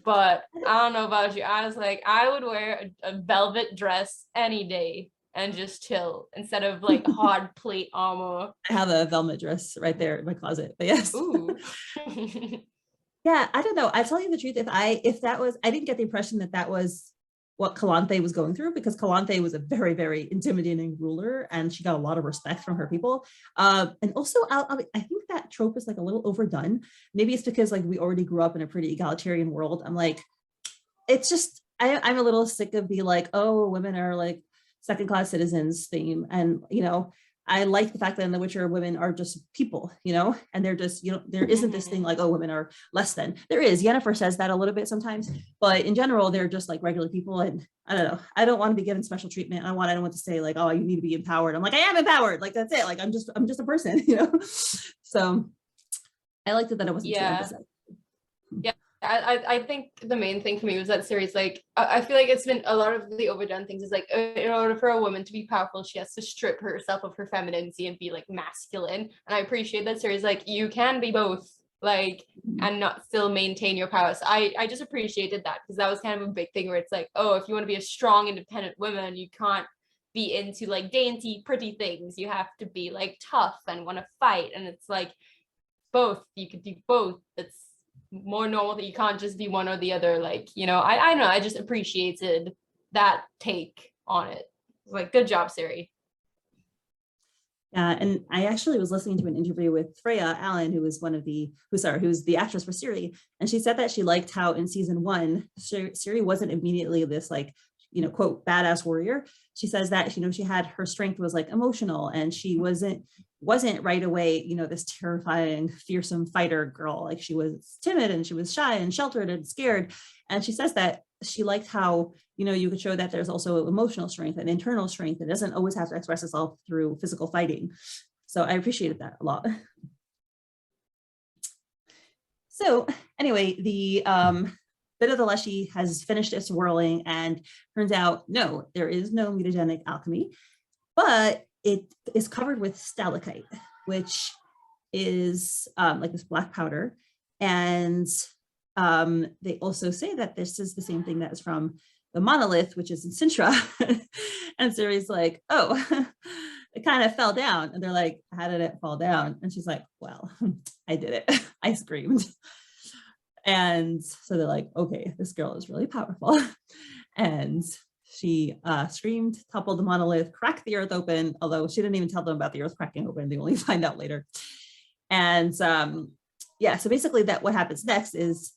But I don't know about you, I was like, I would wear a velvet dress any day and just chill instead of like hard plate armor. I have a velvet dress right there in my closet, but yes. Ooh. Yeah, I don't know, I tell you the truth, if that was, I didn't get the impression that was what Calanthe was going through, because Calanthe was a very, very intimidating ruler and she got a lot of respect from her people. And also, I think that trope is like a little overdone. Maybe it's because like we already grew up in a pretty egalitarian world. I'm like, it's just, I'm a little sick of being like, oh, women are like second-class citizens theme. And, you know, I like the fact that in The Witcher, women are just people, you know, and they're just, you know, there isn't this thing like, oh, women are less than. There is. Yennefer says that a little bit sometimes, but in general, they're just like regular people. And I don't know, I don't want to be given special treatment. I don't want to say like, oh, you need to be empowered. I'm like, I am empowered. Like, that's it. Like, I'm just a person, you know? So I liked it that it wasn't too emphasized. Yeah. I think the main thing for me was that series, like, I feel like it's been a lot of the overdone things is like, in order for a woman to be powerful, she has to strip herself of her femininity and be like masculine. And I appreciate that series, like, you can be both, like, and not still maintain your power. So I just appreciated that, because that was kind of a big thing where it's like, oh, if you want to be a strong, independent woman, you can't be into like dainty, pretty things. You have to be like tough and want to fight. And it's like both, you could do both. It's more normal that you can't just be one or the other. Like, you know, I don't know, I just appreciated that take on it. Like, good job, Ciri. Yeah, and I actually was listening to an interview with Freya Allen, who's the actress for Ciri, and she said that she liked how in season 1, Ciri wasn't immediately this like, you know, quote, badass warrior. She says that, you know, she had, her strength was like emotional, and she wasn't right away, you know, this terrifying, fearsome fighter girl. Like, she was timid and she was shy and sheltered and scared. And she says that she liked how, you know, you could show that there's also emotional strength and internal strength. It doesn't always have to express itself through physical fighting. So I appreciated that a lot. So anyway, the bit of the leshy has finished its swirling, and turns out, no, there is no mutagenic alchemy, but it is covered with stalactite, which is like this black powder. And they also say that this is the same thing that is from the monolith, which is in Cintra. And Ciri's like, oh, it kind of fell down. And they're like, how did it fall down? And she's like, well, I did it. I screamed. And so they're like, okay, this girl is really powerful. And she screamed, toppled the monolith, cracked the earth open, although she didn't even tell them about the earth cracking open. They only find out later. And yeah, so basically that what happens next is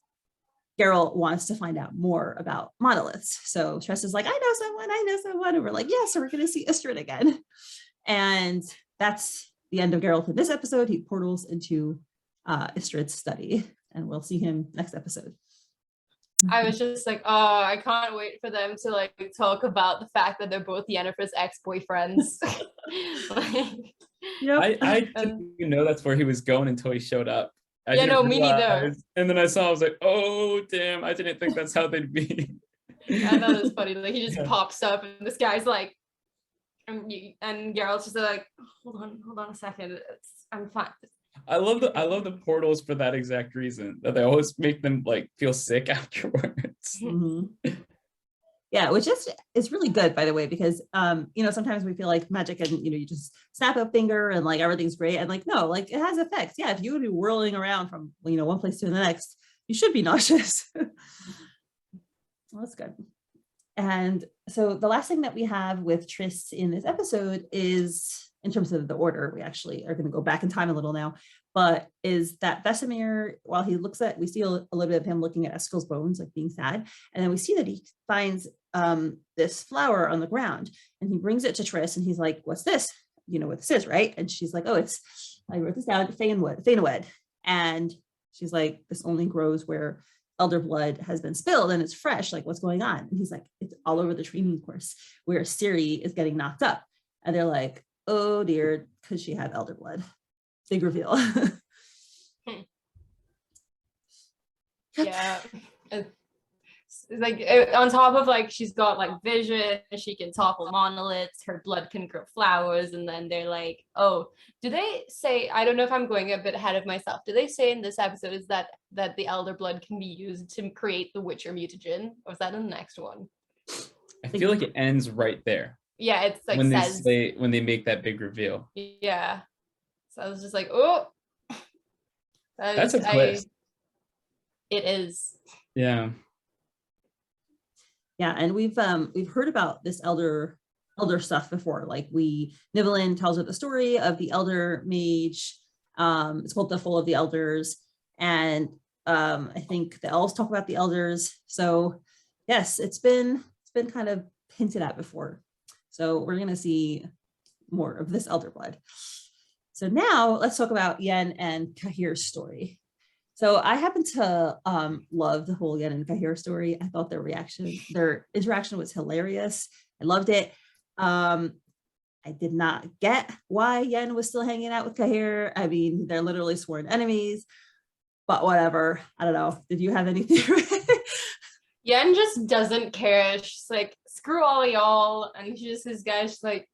Geralt wants to find out more about monoliths. So Triss is like, I know someone. And we're like, yes, so we're going to see Istredd again. And that's the end of Geralt in this episode. He portals into Istredd's study, and we'll see him next episode. I was just like, oh, I can't wait for them to like talk about the fact that they're both Yennefer's ex-boyfriends. Like, yep. I didn't even know that's where he was going until he showed up. Yeah, no, me neither. And then I was like, oh, damn, I didn't think that's how they'd be. I thought it was funny. Like, he just pops up, and this guy's like, and Geralt's just like, hold on a second. I'm fine. I love the portals for that exact reason, that they always make them like feel sick afterwards. Mm-hmm. Yeah, which is really good, by the way, because you know, sometimes we feel like magic and, you know, you just snap a finger and like everything's great, and like, no, like it has effects. Yeah, if you would be whirling around from, you know, one place to the next, you should be nauseous. Well, that's good. And so the last thing that we have with Triss in this episode is, in terms of the order, we actually are going to go back in time a little now, but is that Vizimir, while he looks at, we see a little bit of him looking at Eskel's bones, like being sad. And then we see that he finds this flower on the ground, and he brings it to Triss, and he's like, what's this? You know what this is, right? And she's like, oh, I wrote this down, 𝘴𝘰𝘵𝘕. And she's like, this only grows where elder blood has been spilled and it's fresh. Like, what's going on? And he's like, it's all over the training course where Ciri is getting knocked up. And they're like, oh dear, could she have elder blood? Big reveal. Yeah. Like, on top of like, she's got like vision, she can topple monoliths, her blood can grow flowers, and then they're like, oh, do they say, I don't know if I'm going a bit ahead of myself, do they say in this episode is that the elder blood can be used to create the Witcher mutagen, or is that in the next one? I feel like it ends right there. Yeah, it's like when they make that big reveal. Yeah, so I was just like, oh, that's a twist. It is. Yeah. Yeah, and we've heard about this elder stuff before. Like, Nivellen tells her the story of the elder mage. It's called The Full of the Elders, and I think the elves talk about the elders. So yes, it's been kind of hinted at before. So we're going to see more of this elder blood. So now let's talk about Yen and Cahir's story. So I happen to love the whole Yen and Cahir story. I thought their interaction was hilarious. I loved it. I did not get why Yen was still hanging out with Cahir. I mean, they're literally sworn enemies, but whatever. I don't know. Did you have any theory? Yen just doesn't care. She's like, screw all y'all. And she's just this guy, she's like,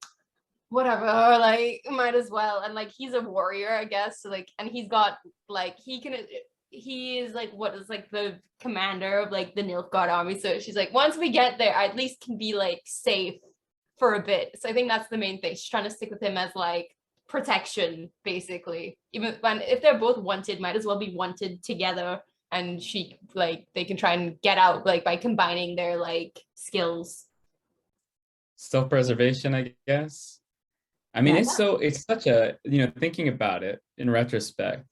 whatever, like, might as well. And like, he's a warrior, I guess. So like, and he's got like, he is like, what is like the commander of like the Nilfgaard army. So she's like, once we get there, I at least can be like safe for a bit. So I think that's the main thing. She's trying to stick with him as like protection, basically. Even when if they're both wanted, might as well be wanted together. And they can try and get out like by combining their like skills. Self-preservation, I guess. I mean, it's such a, thinking about it in retrospect,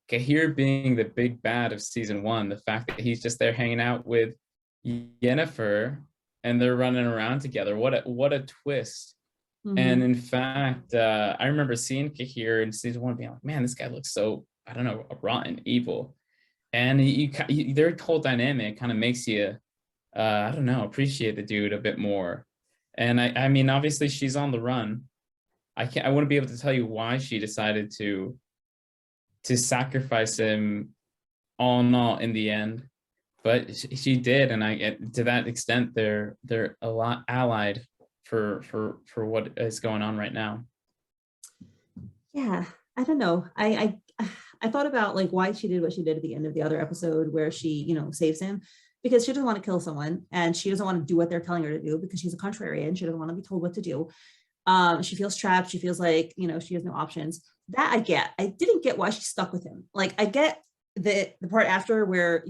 Cahir being the big bad of season 1, the fact that he's just there hanging out with Yennefer and they're running around together. What a twist. Mm-hmm. And in fact, I remember seeing Cahir in season 1 being like, man, this guy looks so, I don't know, rotten, evil. And their whole dynamic kind of makes you, I don't know, appreciate the dude a bit more. And I mean, obviously she's on the run. I wouldn't be able to tell you why she decided to sacrifice him all in all in the end, but she did, and to that extent they're a lot allied for what is going on right now. Yeah, I don't know. I thought about like why she did what she did at the end of the other episode where she saves him, because she doesn't want to kill someone and she doesn't want to do what they're telling her to do because she's a contrarian. She doesn't want to be told what to do. She feels trapped. She feels like, she has no options. That I get. I didn't get why she stuck with him. Like, I get the part after where,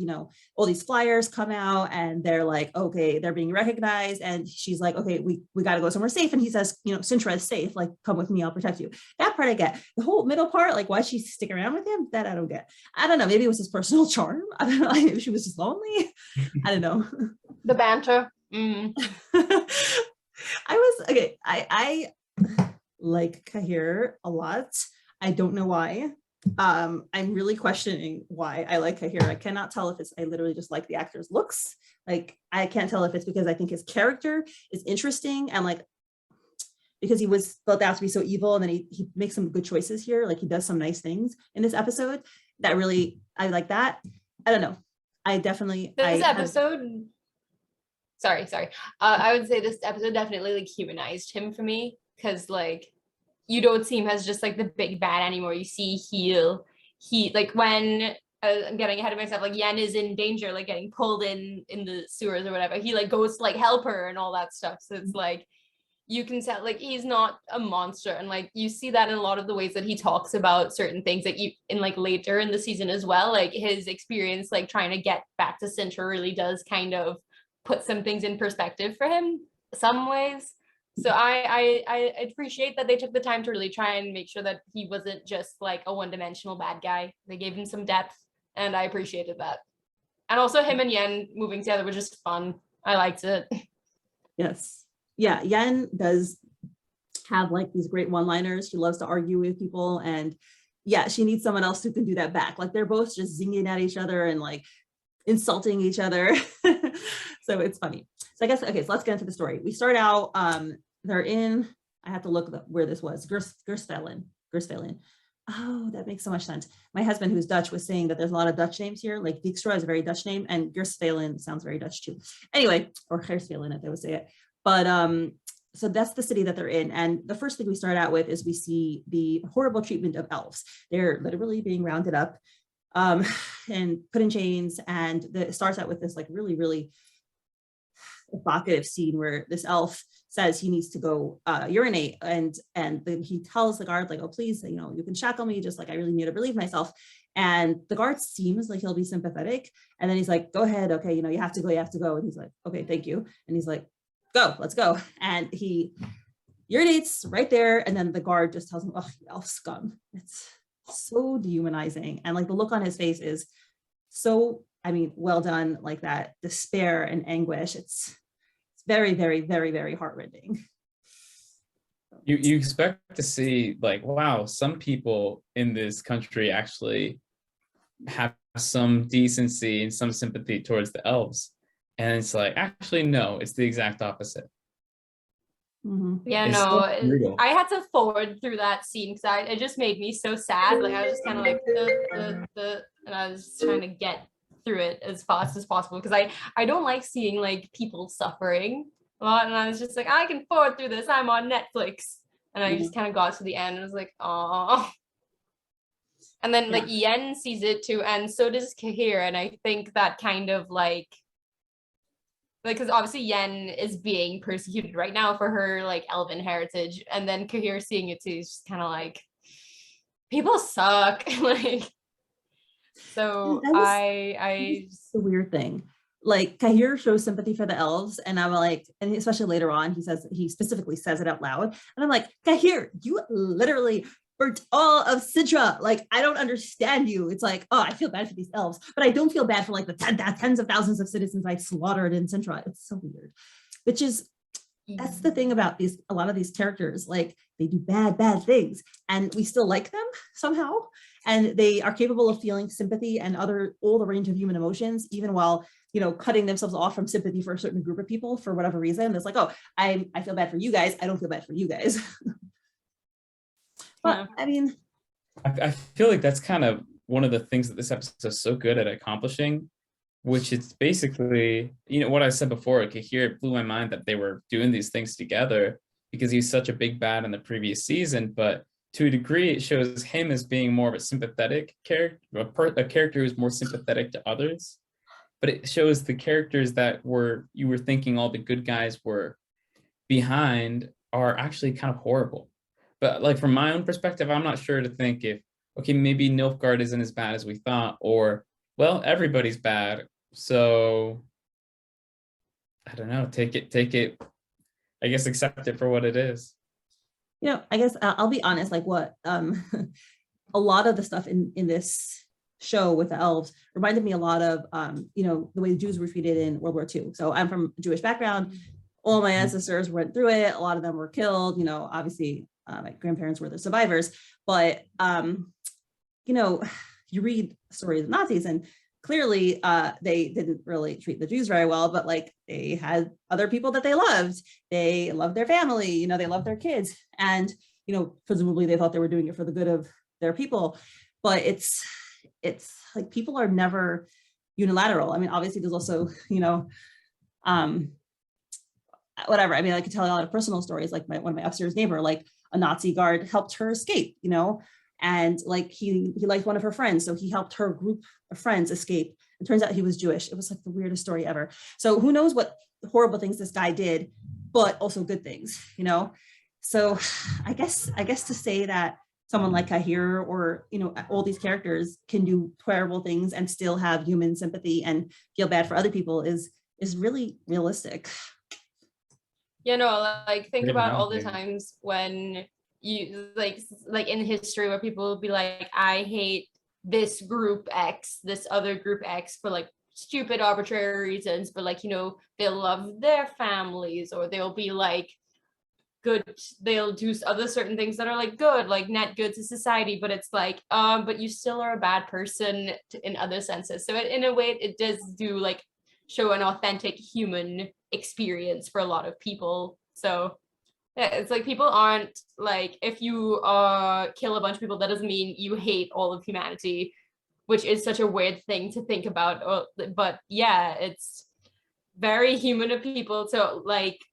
all these flyers come out and they're like, okay, they're being recognized. And she's like, okay, we got to go somewhere safe. And he says, Cintra is safe. Like, come with me, I'll protect you. That part I get. The whole middle part, like why she's sticking around with him, that I don't get. I don't know. Maybe it was his personal charm. I don't know. Maybe she was just lonely. I don't know. The banter. Mm. I like Cahir a lot. I don't know why. I'm really questioning why I like Cahir. I cannot tell if I literally just like the actor's looks. Like, I can't tell if it's because I think his character is interesting and like, because he was built out to be so evil and then he makes some good choices here. Like, he does some nice things in this episode that really, I like that. I don't know. I definitely, Sorry. I would say this episode definitely like humanized him for me, because like you don't see him as just like the big bad anymore. You see he like when I'm getting ahead of myself, like Yen is in danger, like getting pulled in the sewers or whatever. He like goes to like help her and all that stuff. So it's like you can tell like he's not a monster, and like you see that in a lot of the ways that he talks about certain things that you in like later in the season as well. Like his experience like trying to get back to Cintra really does kind of put some things in perspective for him some ways. So I appreciate that they took the time to really try and make sure that he wasn't just like a one-dimensional bad guy. They gave him some depth, and I appreciated that. And also him and Yen moving together was just fun. I liked it. Yes. Yeah, Yen does have like these great one-liners. She loves to argue with people, and yeah, she needs someone else who can do that back. Like, they're both just zinging at each other and like insulting each other. So it's funny. So I guess, okay, so let's get into the story. We start out, they're in, I have to look where this was, Gors Velen. Oh, that makes so much sense. My husband, who's Dutch, was saying that there's a lot of Dutch names here, like Dijkstra is a very Dutch name, and Gors Velen sounds very Dutch too. Anyway, or Gors Velen, if they would say it. But so that's the city that they're in. And the first thing we start out with is we see the horrible treatment of elves. They're literally being rounded up and put in chains. And it starts out with this like really, really evocative scene where this elf says he needs to go urinate, and then he tells the guard like, oh, please, you can shackle me, just like I really need to relieve myself. And the guard seems like he'll be sympathetic, and then he's like, go ahead, okay, you have to go. And he's like, okay, thank you. And he's like, go, let's go. And he urinates right there, and then the guard just tells him, oh, you elf scum. It's so dehumanizing, and like the look on his face is so, I mean, well done, like that despair and anguish. It's very, very, very, very heartrending. You expect to see like, wow, some people in this country actually have some decency and some sympathy towards the elves. And it's like, actually, no, it's the exact opposite. Yeah, It's no, so brutal. I had to forward through that scene because it just made me so sad. Like I was just kind of like and I was trying to get through it as fast as possible because I don't like seeing like people suffering a lot, and I was just like, I can forward through this. I'm on Netflix, and I just kind of got to the end and was like, oh. And then like Yen sees it too, and so does Cahir, and I think that kind of like because obviously Yen is being persecuted right now for her like elven heritage, and then Cahir seeing it too is just kind of like, people suck. Like, so I the weird thing, like Cahir shows sympathy for the elves, and I'm like, and especially later on he specifically says it out loud, and I'm like, Cahir, you literally burnt all of Cintra. Like, I don't understand you. It's like, oh, I feel bad for these elves, but I don't feel bad for like the tens of thousands of citizens I slaughtered in Cintra. It's so weird. Which is, that's the thing about a lot of these characters, like they do bad things and we still like them somehow. And they are capable of feeling sympathy and all the range of human emotions, even while, cutting themselves off from sympathy for a certain group of people for whatever reason. It's like, oh, I feel bad for you guys. I don't feel bad for you guys. But I mean, I feel like that's kind of one of the things that this episode is so good at accomplishing, which is basically, what I said before, Cahir, it blew my mind that they were doing these things together because he's such a big bad in the previous season. But to a degree, it shows him as being more of a sympathetic character, a character who's more sympathetic to others. But it shows the characters that you were thinking all the good guys were behind are actually kind of horrible. But like from my own perspective, I'm not sure to think if, okay, maybe Nilfgaard isn't as bad as we thought, or, well, everybody's bad. So I don't know, take it, I guess, accept it for what it is. I guess I'll be honest, like what a lot of the stuff in this show with the elves reminded me a lot of, the way the Jews were treated in World War II. So I'm from a Jewish background. All my ancestors went through it. A lot of them were killed, obviously my grandparents were the survivors, but, you read stories of Nazis and clearly they didn't really treat the Jews very well, but like they had other people that they loved. They loved their family, they loved their kids. And, presumably they thought they were doing it for the good of their people. But it's like people are never unilateral. I mean, obviously there's also, whatever. I mean, I could tell a lot of personal stories, like one of my upstairs neighbor, like a Nazi guard helped her escape, and like he liked one of her friends, so he helped her group of friends escape. It turns out he was Jewish. It was like the weirdest story ever. So who knows what horrible things this guy did, but also good things, So I guess to say that someone like Cahir or all these characters can do terrible things and still have human sympathy and feel bad for other people is really realistic. Like think about all the times when you like in history where people will be like, I hate this group X, this other group X for like stupid arbitrary reasons, but like they'll love their families, or they'll be like good, they'll do other certain things that are like good, like net good to society, but it's like but you still are a bad person in other senses. So in a way it does do like show an authentic human experience for a lot of people. So yeah, it's like people aren't like, if you kill a bunch of people, that doesn't mean you hate all of humanity, which is such a weird thing to think about. But yeah, it's very human of people to like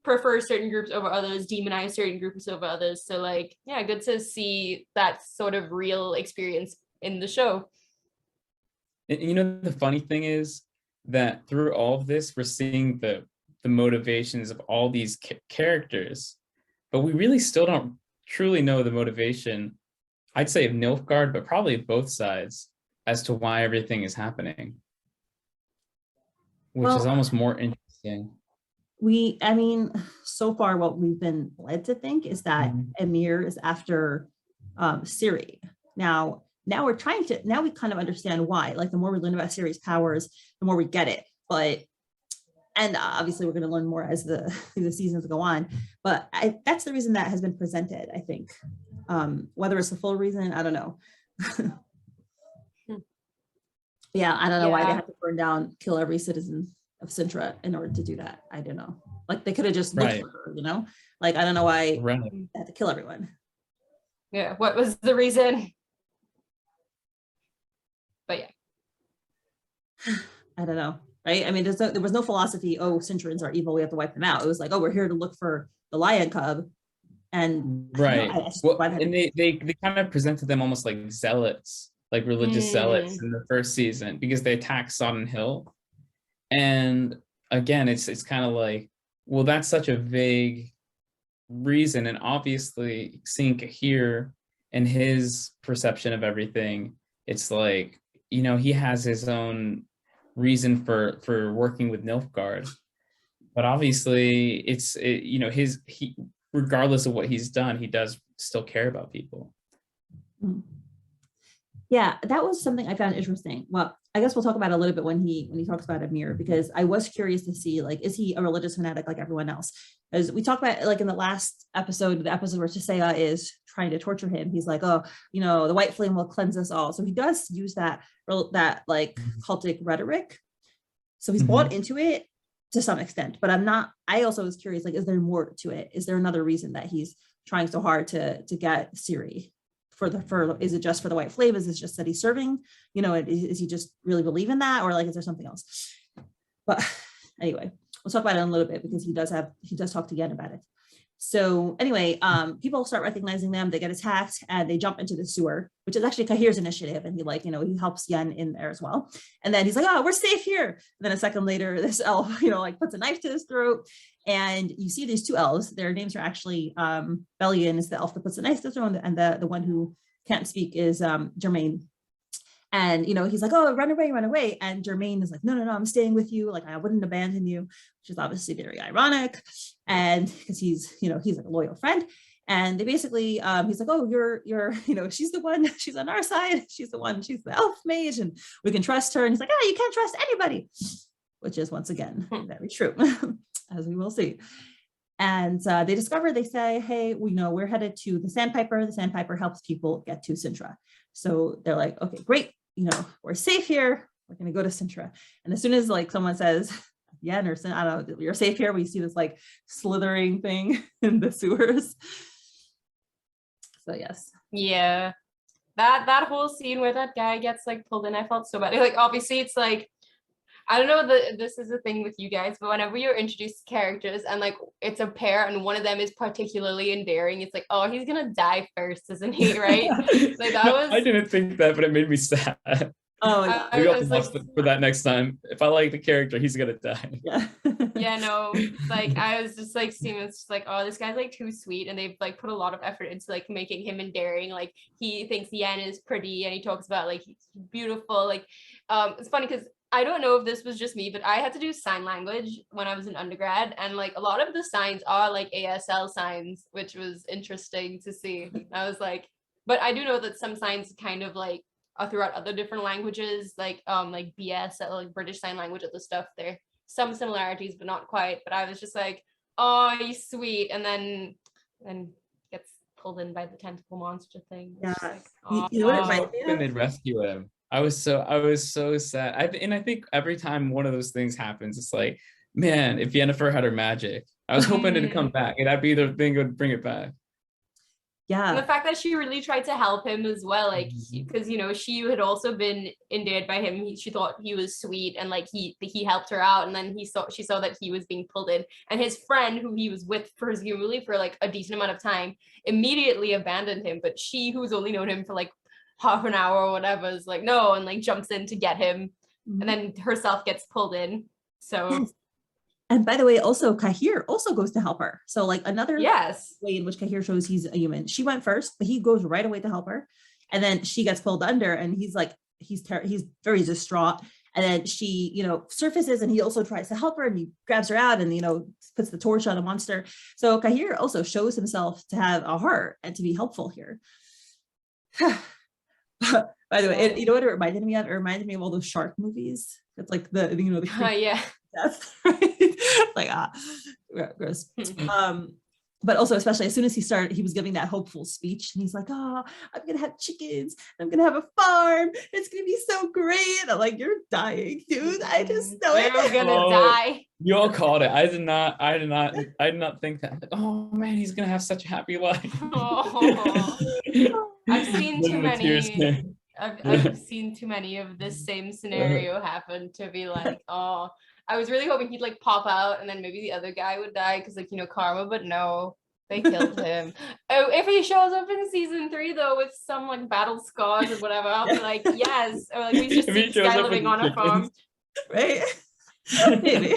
prefer certain groups over others, demonize certain groups over others. So like, yeah, good to see that sort of real experience in the show. And the funny thing is that through all of this, we're seeing the motivations of all these characters, but we really still don't truly know the motivation, I'd say, of Nilfgaard, but probably both sides, as to why everything is happening, which is almost more interesting. I mean, so far what we've been led to think is that Ymir is after Ciri. Now we kind of understand why. Like the more we learn about Ciri's powers, the more we get it. But and obviously we're going to learn more as the seasons go on, but that's the reason that has been presented, I think. Whether it's the full reason, I don't know. Yeah, I don't know why they have to burn down, kill every citizen of Cintra in order to do that. I don't know. Like they could have just looked for her, you know? Like I don't know why they had to kill everyone. Yeah, what was the reason? But yeah. I don't know, right? I mean, there was no philosophy, oh, Cintrans are evil, we have to wipe them out. It was like, oh, we're here to look for the lion cub. And and they kind of presented them almost like zealots, like religious zealots in the first season, because they attacked Sodden Hill. And again, it's kind of like, well, that's such a vague reason. And obviously seeing Cahir and his perception of everything, it's like, you know, he has his own reason for working with Nilfgaard, but obviously you know, he regardless of what he's done, he does still care about people. Yeah, that was something I found interesting. Well, I guess we'll talk about it a little bit when he talks about Ymir, because I was curious to see, like, is he a religious fanatic like everyone else? As we talked about, like in the last episode, the episode where 𝘴𝘰𝘰 is trying to torture him, he's like, oh, you know, the white flame will cleanse us all. So he does use that like cultic rhetoric. So he's bought into it to some extent, but I also was curious, like, is there more to it? Is there another reason that he's trying so hard to get Ciri? Is it just for the white flame? Is it just that he's serving? You know, is he just really believe in that, or like is there something else? But anyway, we'll talk about it in a little bit, because he does talk to Yen about it. So anyway, people start recognizing them, they get attacked, and they jump into the sewer, which is actually Cahir's initiative, and he helps Yen in there as well. And then he's like, oh, we're safe here. And then a second later, this elf, like puts a knife to his throat. And you see these two elves, their names are actually, Belian is the elf that puts the knife to his throat, and the one who can't speak is Germain. And, he's like, oh, run away. And Germain is like, no, I'm staying with you. Like, I wouldn't abandon you, which is obviously very ironic. And because he's like a loyal friend. And they basically, he's like, oh, you're, she's the one, she's on our side. She's the elf mage, and we can trust her. And he's like, oh, you can't trust anybody, which is once again, very true, as we will see. And they say, hey, we're headed to the Sandpiper. The Sandpiper helps people get to Cintra. So they're like, okay, great. We're safe here. We're going to go to Cintra. And as soon as like someone says, yeah, I don't know, you're safe here, we see this like slithering thing in the sewers. So yes. Yeah. That whole scene where that guy gets like pulled in, I felt so bad. Like, obviously it's like, I don't know, this is a thing with you guys, but whenever you're introduced to characters and like it's a pair and one of them is particularly endearing, it's like, oh, he's gonna die first, isn't he? Right? Like that was. I didn't think that, but it made me sad. Oh, maybe I'll watch for that next time. If I like the character, he's gonna die. Yeah. Yeah, no. Like I was just like seeing it's just like, oh, this guy's like too sweet, and they've like put a lot of effort into like making him endearing. Like he thinks Yen is pretty, and he talks about like he's beautiful. Like, it's funny because I don't know if this was just me, but I had to do sign language when I was in undergrad, and like a lot of the signs are like ASL signs, which was interesting to see. I was like, but I do know that some signs kind of like are throughout other different languages, like BS, like British Sign Language, other stuff. There some similarities, but not quite. But I was just like, oh, he's sweet, and then gets pulled in by the tentacle monster thing. Yeah, like, what it reminds me of? When they'd rescue him. I was so sad. I think every time one of those things happens, it's like, man, if Yennefer had her magic, I was hoping it'd come back, and that'd be the thing that would bring it back. Yeah. And the fact that she really tried to help him as well, like, because she had also been endeared by him. She thought he was sweet, and like he helped her out, and then she saw that he was being pulled in, and his friend, who he was with presumably for like a decent amount of time, immediately abandoned him. But she, who's only known him for like half an hour or whatever, is like no, and like jumps in to get him, and then herself gets pulled in. So yes. And by the way, also Cahir also goes to help her. So like another way in which Cahir shows he's a human. She went first, but he goes right away to help her, and then she gets pulled under, and he's like he's very distraught. And then she surfaces, and he also tries to help her, and he grabs her out and puts the torch on a monster. So Cahir also shows himself to have a heart and to be helpful here. By the way, you know what it reminded me of? It reminded me of all those shark movies. It's like the death, right? Like gross. But also, especially as soon as he was giving that hopeful speech, and he's like, "Oh, I'm gonna have chickens. I'm gonna have a farm. It's gonna be so great." I'm like, "You're dying, dude. I just know it." We're gonna die. You all called it. I did not think that. Like, oh man, he's gonna have such a happy life. Oh. I've seen too many. I've seen too many of this same scenario happen to be like, oh, I was really hoping he'd like pop out and then maybe the other guy would die because like, karma, but no, they killed him. Oh, if he shows up in season 3 though with some like battle scars or whatever, I'll be like, yes. Or like we just see this guy living on a farm. Right? Maybe.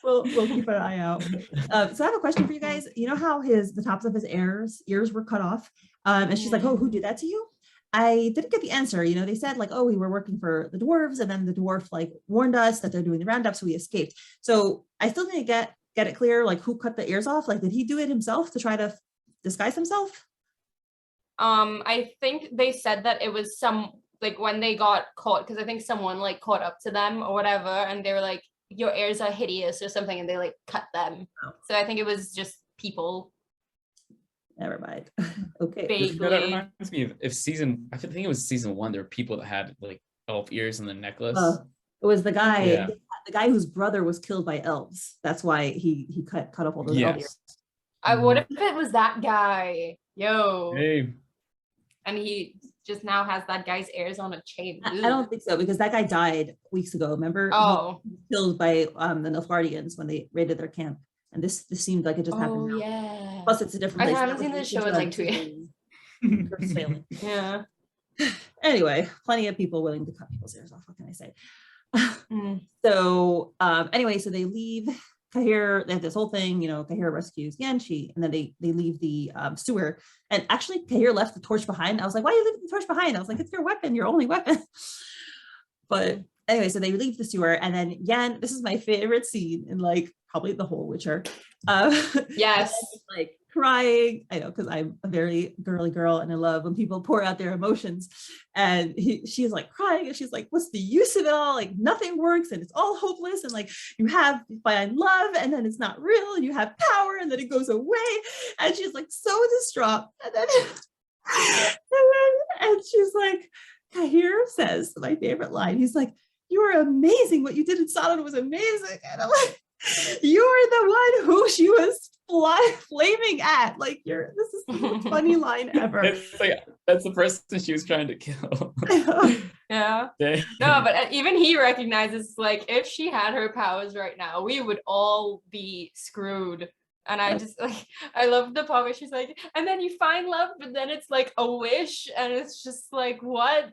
We'll keep an eye out. So I have a question for you guys. You know how the tops of his ears were cut off? And she's like, "Oh, who did that to you?" I didn't get the answer. They said like, "Oh, we were working for the dwarves," and then the dwarf like warned us that they're doing the roundup, so we escaped. So I still didn't get it clear, like who cut the ears off? Like, did he do it himself to try to disguise himself? I think they said that it was like when they got caught, because I think someone like caught up to them or whatever, and they were like, "Your ears are hideous" or something, and they like cut them. Oh. So I think it was just people. Never mind. Okay. That reminds me of I think it was season 1. There were people that had like elf ears in the necklace. It was the guy, the guy whose brother was killed by elves. That's why he cut off all those elf ears. What if it was that guy? Yo. Hey. And he just now has that guy's ears on a chain. I don't think so, because that guy died weeks ago. Remember? Oh. He was killed by the Nilfgaardians when they raided their camp. And this seemed like it just happened now. Yeah. Plus, it's a different place. I haven't seen this show in like 2 years. Gors Velen. Yeah. Anyway, plenty of people willing to cut people's ears off. What can I say? So anyway, so they leave Cahir. They have this whole thing. Cahir rescues Yen, and then they leave the sewer. And actually, Cahir left the torch behind. I was like, "Why are you leaving the torch behind?" I was like, "It's your weapon, your only weapon." But anyway, so they leave the sewer, and then Yen. This is my favorite scene in like probably the whole Witcher. Yes. Like crying. I know, because I'm a very girly girl and I love when people pour out their emotions. And she's like crying, and she's like, "What's the use of it all? Like nothing works, and it's all hopeless, and like you find love, and then it's not real, and you have power, and then it goes away." And she's like so distraught. And then and she's like, Cahir says my favorite line. He's like, "You were amazing. What you did in Sodom was amazing." And I'm like, "You were the one who she was flaming at. Like, this is the most funny line ever." It's like, that's the person she was trying to kill. Yeah. No, but even he recognizes, like, if she had her powers right now, we would all be screwed. And I just like, I love the part where she's like, "And then you find love, but then it's like a wish," and it's just like, what?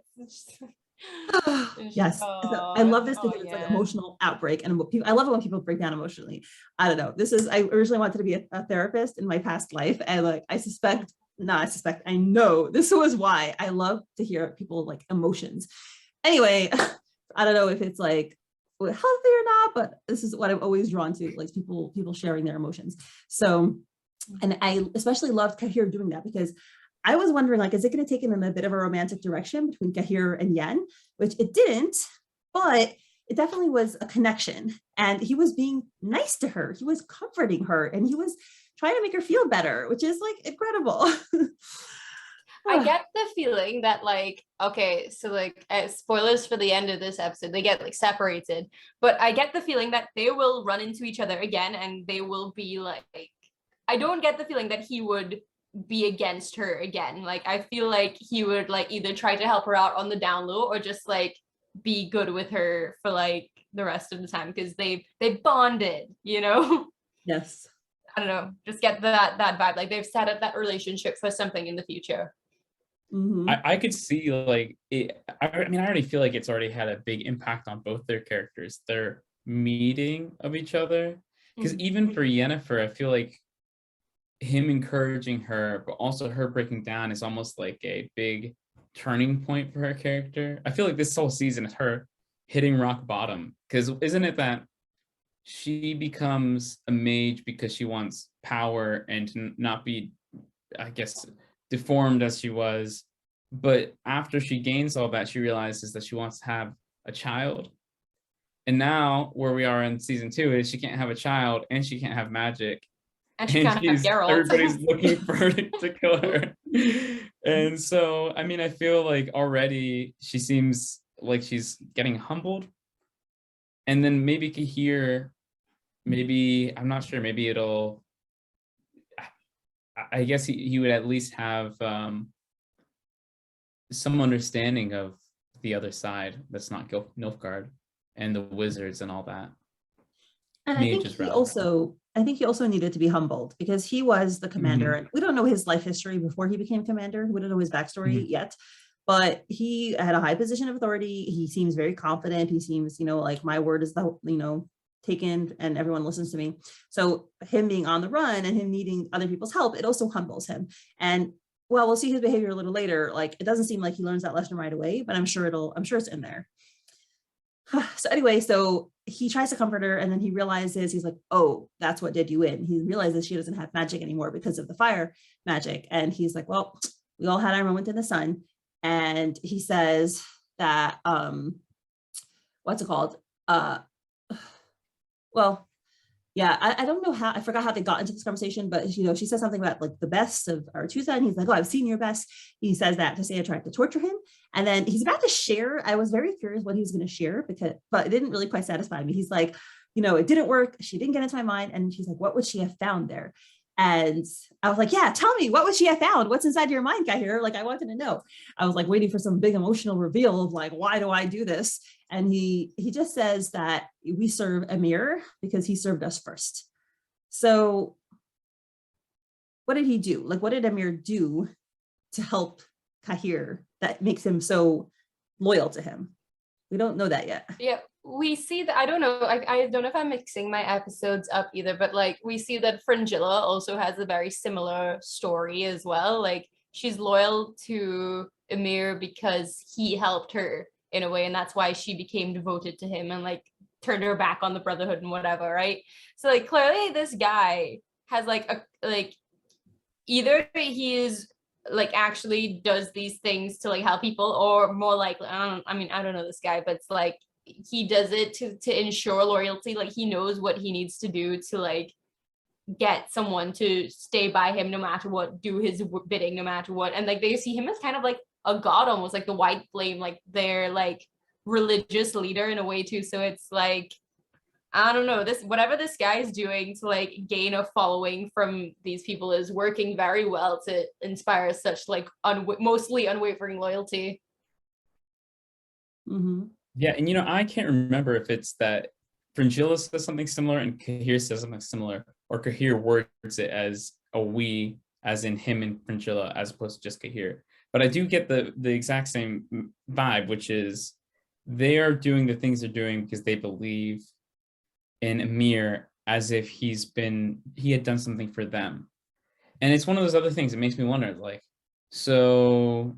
Yes. I love this because it's like emotional outbreak, and I love it when people break down emotionally. I don't know. I originally wanted to be a therapist in my past life, and like I know this was why I love to hear people like emotions. Anyway, I don't know if it's like healthy or not, but this is what I'm always drawn to, like people sharing their emotions. So, and I especially loved Cahir doing that, because I was wondering, like, is it going to take him in a bit of a romantic direction between Cahir and Yen, which it didn't, but it definitely was a connection. And he was being nice to her. He was comforting her, and he was trying to make her feel better, which is like incredible. I get the feeling that, like, okay, so like spoilers for the end of this episode, they get like separated, but I get the feeling that they will run into each other again, and they will be like, I don't get the feeling that he would be against her again. Like, I feel like he would like either try to help her out on the down low, or just like be good with her for like the rest of the time, because they bonded, Yes. I don't know, just get that vibe, like they've set up that relationship for something in the future. Mm-hmm. I could see like it. I mean, I already feel like it's already had a big impact on both their characters, their meeting of each other, because even for Yennefer, I feel like him encouraging her, but also her breaking down, is almost like a big turning point for her character. I feel like this whole season is her hitting rock bottom, because isn't it that she becomes a mage because she wants power and to not be, I guess, deformed as she was, but after she gains all that, she realizes that she wants to have a child. And now where we are in season 2 is she can't have a child and she can't have magic. And she can't have Geralt. Everybody's looking for her to kill her. And so, I mean, I feel like already she seems like she's getting humbled. And then maybe Cahir, maybe, I'm not sure, maybe it'll, I guess he would at least have some understanding of the other side that's not Nilfgaard and the wizards and all that. And I think he also needed to be humbled because he was the commander, and we don't know his life history before he became commander. We don't know his backstory yet, but he had a high position of authority. He seems very confident. He seems, like my word is the, taken and everyone listens to me. So him being on the run and him needing other people's help, it also humbles him. And well, we'll see his behavior a little later. Like, it doesn't seem like he learns that lesson right away, but I'm sure it's in there. So anyway, so he tries to comfort her, and then he realizes, he's like, oh, that's what did you in. He realizes she doesn't have magic anymore because of the fire magic. And he's like, well, we all had our moment in the sun. And he says that, what's it called? Well, yeah, I don't know how, I forgot how they got into this conversation, but she says something about like the best of Aretusa, and he's like, oh, I've seen your best. He says that to say I tried to torture him. And then he's about to share. I was very curious what he was going to share, but it didn't really quite satisfy me. He's like, it didn't work. She didn't get into my mind. And she's like, what would she have found there? And I was like, yeah, tell me, what would she have found? What's inside your mind, Cahir? Like, I wanted to know. I was like waiting for some big emotional reveal of like, why do I do this? And he just says that we serve 𝘕𝘰𝘪𝘵 because he served us first. So what did he do? Like, what did 𝘕𝘰𝘪𝘵 do to help Cahir that makes him so loyal to him? We don't know that yet. Yeah, we see that. I don't know. I don't know if I'm mixing my episodes up either, but like we see that Fringilla also has a very similar story as well. Like, she's loyal to 𝘕𝘰𝘪𝘵 because he helped her in a way, and that's why she became devoted to him and like turned her back on the Brotherhood and whatever, right? So like clearly this guy has either he is like actually does these things to like help people, or more likely, I don't know this guy, but it's like he does it to ensure loyalty. Like, he knows what he needs to do to like get someone to stay by him no matter what, do his bidding no matter what. And like they see him as kind of like a god, almost like the white flame, like their like religious leader in a way too. So it's like, I don't know, whatever this guy is doing to like gain a following from these people is working very well to inspire such like mostly unwavering loyalty. Yeah, and I can't remember if it's that Fringilla says something similar and Cahir says something similar, or Cahir words it as a we, as in him and Fringilla, as opposed to just Cahir. But I do get the exact same vibe, which is they are doing the things they're doing because they believe in 𝘕𝘰𝘪𝘵 as if he had done something for them. And it's one of those other things that makes me wonder, like, so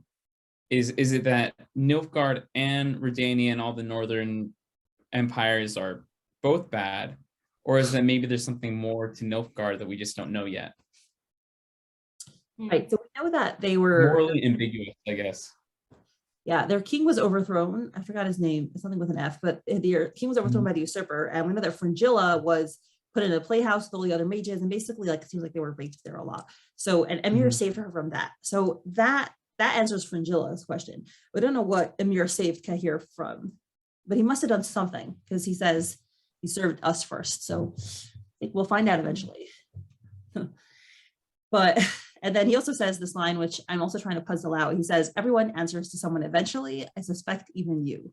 is it that Nilfgaard and Redanian and all the northern empires are both bad, or is that maybe there's something more to Nilfgaard that we just don't know yet? Right, so we know that they were morally ambiguous, I guess. Yeah, their king was overthrown. I forgot his name. It's something with an F, but their king was overthrown by the usurper. And we know that Fringilla was put in a playhouse with all the other mages, and basically, like, it seems like they were raped there a lot. So, and 𝘕𝘰𝘪𝘵 saved her from that. So that answers Fringilla's question. We don't know what 𝘕𝘰𝘪𝘵 saved Cahir from, but he must have done something because he says he served us first. So I think we'll find out eventually. But, and then he also says this line, which I'm also trying to puzzle out. He says, everyone answers to someone eventually. I suspect even you.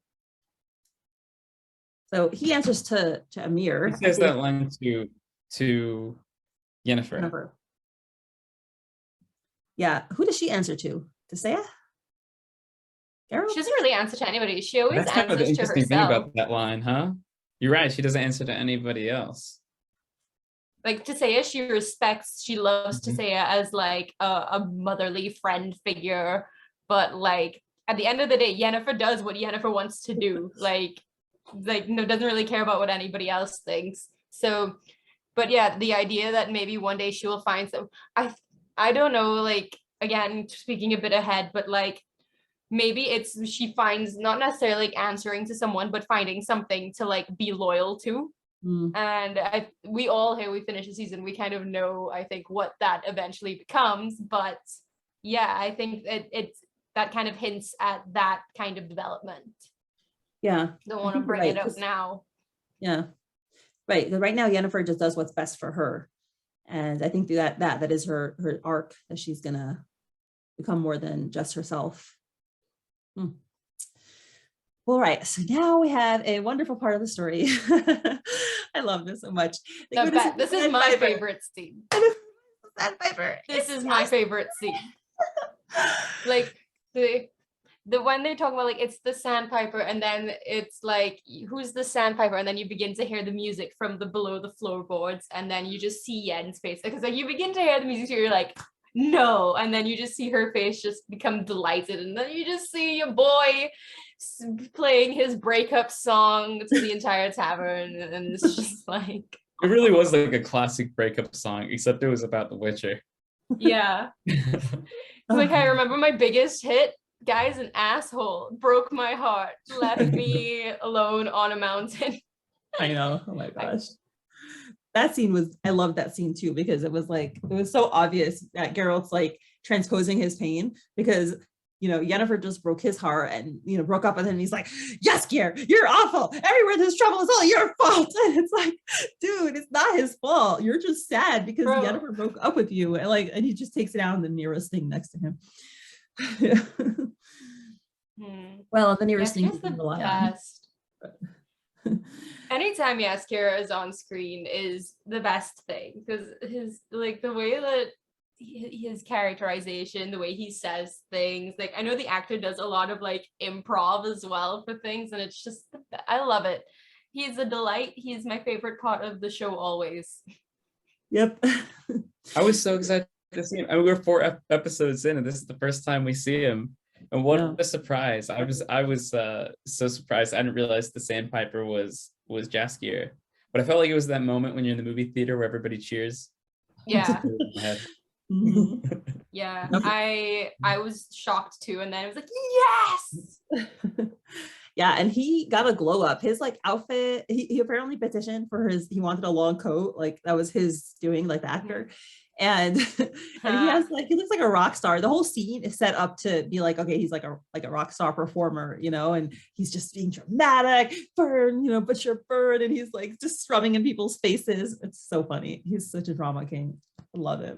So he answers to 𝘕𝘰𝘪𝘵. He says that line to Yennefer. Yeah, who does she answer to? To Saya? Geralt? She doesn't really answer to anybody. She always That's kind of the answers to interesting herself. thing about that line, huh? You're right. She doesn't answer to anybody else. Like Tissaia, she loves Tissaia as like a motherly friend figure, but like at the end of the day, Yennefer does what Yennefer wants to do. Like no, doesn't really care about what anybody else thinks. So, but yeah, the idea that maybe one day she will find some, I don't know, like, again, speaking a bit ahead, but like maybe it's she finds not necessarily like answering to someone, but finding something to like be loyal to. And we all here, we finish the season, we kind of know, I think, what that eventually becomes. But yeah, I think it's that kind of hints at that kind of development. Yeah. Don't want to bring it up now. Yeah. Right. Right now, Yennefer just does what's best for her. And I think that is her arc, that she's gonna become more than just herself. All right, so now we have a wonderful part of the story. I love this so much. This is my favorite scene. Sandpiper. This is my favorite scene. Like the when they talk about like it's the Sandpiper, and then it's like who's the Sandpiper, and then you begin to hear the music from the below the floorboards, and then you just see Yen's face, because like you begin to hear the music, so you're like, no, and then you just see her face just become delighted, and then you just see your boy playing his breakup song to the entire tavern, and it's just like, it really was like a classic breakup song, except it was about The Witcher. Yeah. Like, I remember my biggest hit, guy's an asshole, broke my heart, left me alone on a mountain. I know. Oh my gosh. That scene was, I loved that scene too, because it was like, it was so obvious that Geralt's like transposing his pain, because Yennefer just broke his heart and broke up with him, and he's like, Jaskier, you're awful, everywhere there's trouble, it's all your fault. And it's like, dude, it's not his fault, you're just sad because Yennefer broke up with you, and he just takes it out on the nearest thing next to him. Well, the nearest thing is the best. Anytime Jaskier is on screen is the best thing, because his like the way that his characterization, the way he says things, like I know the actor does a lot of like improv as well for things, and it's just, I love it. He's a delight. He's my favorite part of the show always. Yep. I was so excited to see him. I mean, we're 4 episodes in, and this is the first time we see him. And what a surprise. I was so surprised. I didn't realize the Sandpiper was Jaskier. But I felt like it was that moment when you're in the movie theater where everybody cheers. Yeah. Yeah. I was shocked too. And then I was like, yes. Yeah, and he got a glow up. His like outfit, he apparently petitioned for he wanted a long coat. Like that was his doing, like the actor. And he has like, he looks like a rock star. The whole scene is set up to be like, okay, he's like a rock star performer, and he's just being dramatic, burn, butcher bird, and he's like just strumming in people's faces. It's so funny. He's such a drama king. I love it.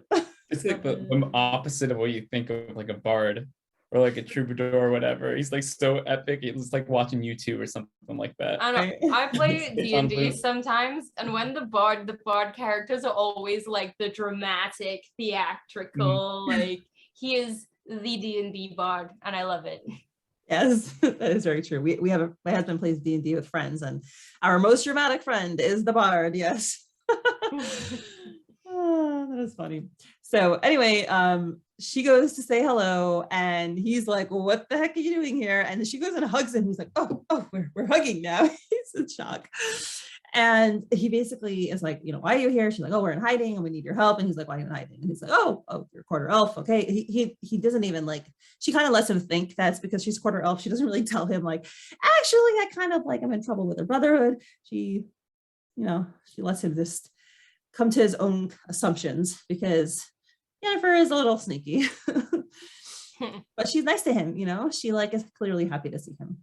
It's like the opposite of what you think of like a bard or like a troubadour or whatever. He's like so epic. It's like watching YouTube or something like that. I know. I play D&D sometimes, and when the bard characters are always like the dramatic, theatrical, like he is the D&D bard, and I love it. Yes, that is very true. We have my husband plays D&D with friends, and our most dramatic friend is the bard. Yes. Oh, that is funny. So anyway, she goes to say hello, and he's like, well, what the heck are you doing here? And she goes and hugs him. He's like, oh, we're hugging now. He's in shock. And he basically is like, why are you here? She's like, oh, we're in hiding and we need your help. And he's like, why are you in hiding? And he's like, oh, you're quarter elf. Okay. He doesn't even like, she kind of lets him think that's because she's quarter elf. She doesn't really tell him like, actually, I kind of like, I'm in trouble with her brotherhood. She lets him just come to his own assumptions, because Yennefer is a little sneaky. But she's nice to him, she like is clearly happy to see him.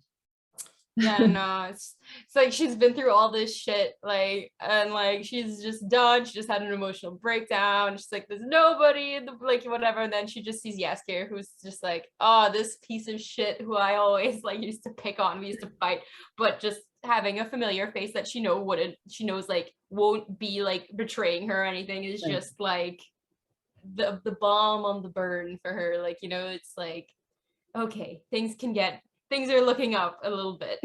Yeah, no, it's like she's been through all this shit, like, and like she's just done. She just had an emotional breakdown. She's like, there's nobody in the like whatever, and then she just sees Jaskier, who's just like, oh, this piece of shit who I always like used to pick on, we used to fight, but just having a familiar face that she knows like won't be like betraying her or anything is just like the balm on the burn for her. Like, it's like, okay, things are looking up a little bit.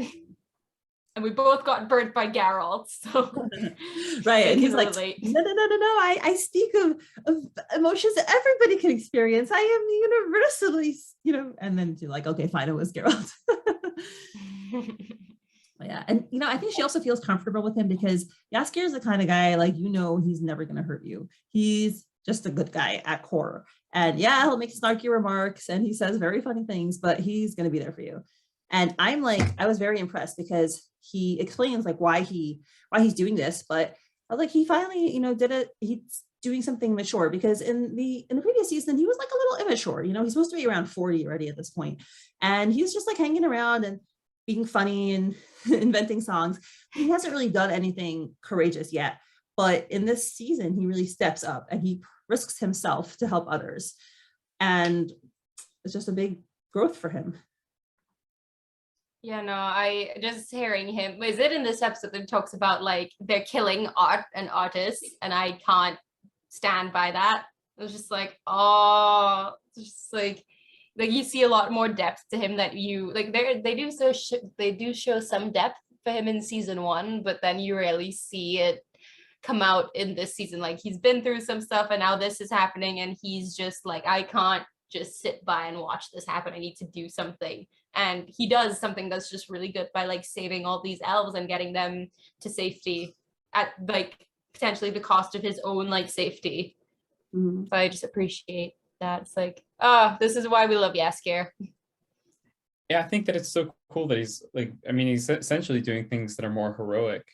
And we both got burnt by Geralt, so right. And he's like, no, I speak of emotions that everybody can experience. I am universally, and then you're like, okay, fine, it was Geralt. Yeah, and I think she also feels comfortable with him, because Jaskier is the kind of guy, like, he's never going to hurt you. He's just a good guy at core. And yeah, he'll make snarky remarks and he says very funny things, but he's going to be there for you. And I'm like, I was very impressed because he explains like why he's doing this, but I was like, he finally, did it. He's doing something mature, because in the previous season, he was like a little immature. He's supposed to be around 40 already at this point. And he's just like hanging around and being funny and inventing songs. He hasn't really done anything courageous yet, but in this season, he really steps up and he risks himself to help others. And it's just a big growth for him. Yeah, no, I just hearing him, is it in this episode that talks about like they're killing art and artists, and I can't stand by that. It was just like, oh, it's just like you see a lot more depth to him that you like. They do show some depth for him in season 1, but then you rarely see it come out in this season. Like he's been through some stuff and now this is happening, and he's just like, I can't just sit by and watch this happen. I need to do something. And he does something that's just really good by like saving all these elves and getting them to safety at like potentially the cost of his own like safety. So I just appreciate that. It's like, this is why we love Jaskier. Yeah, I think that it's so cool that he's like, I mean, he's essentially doing things that are more heroic.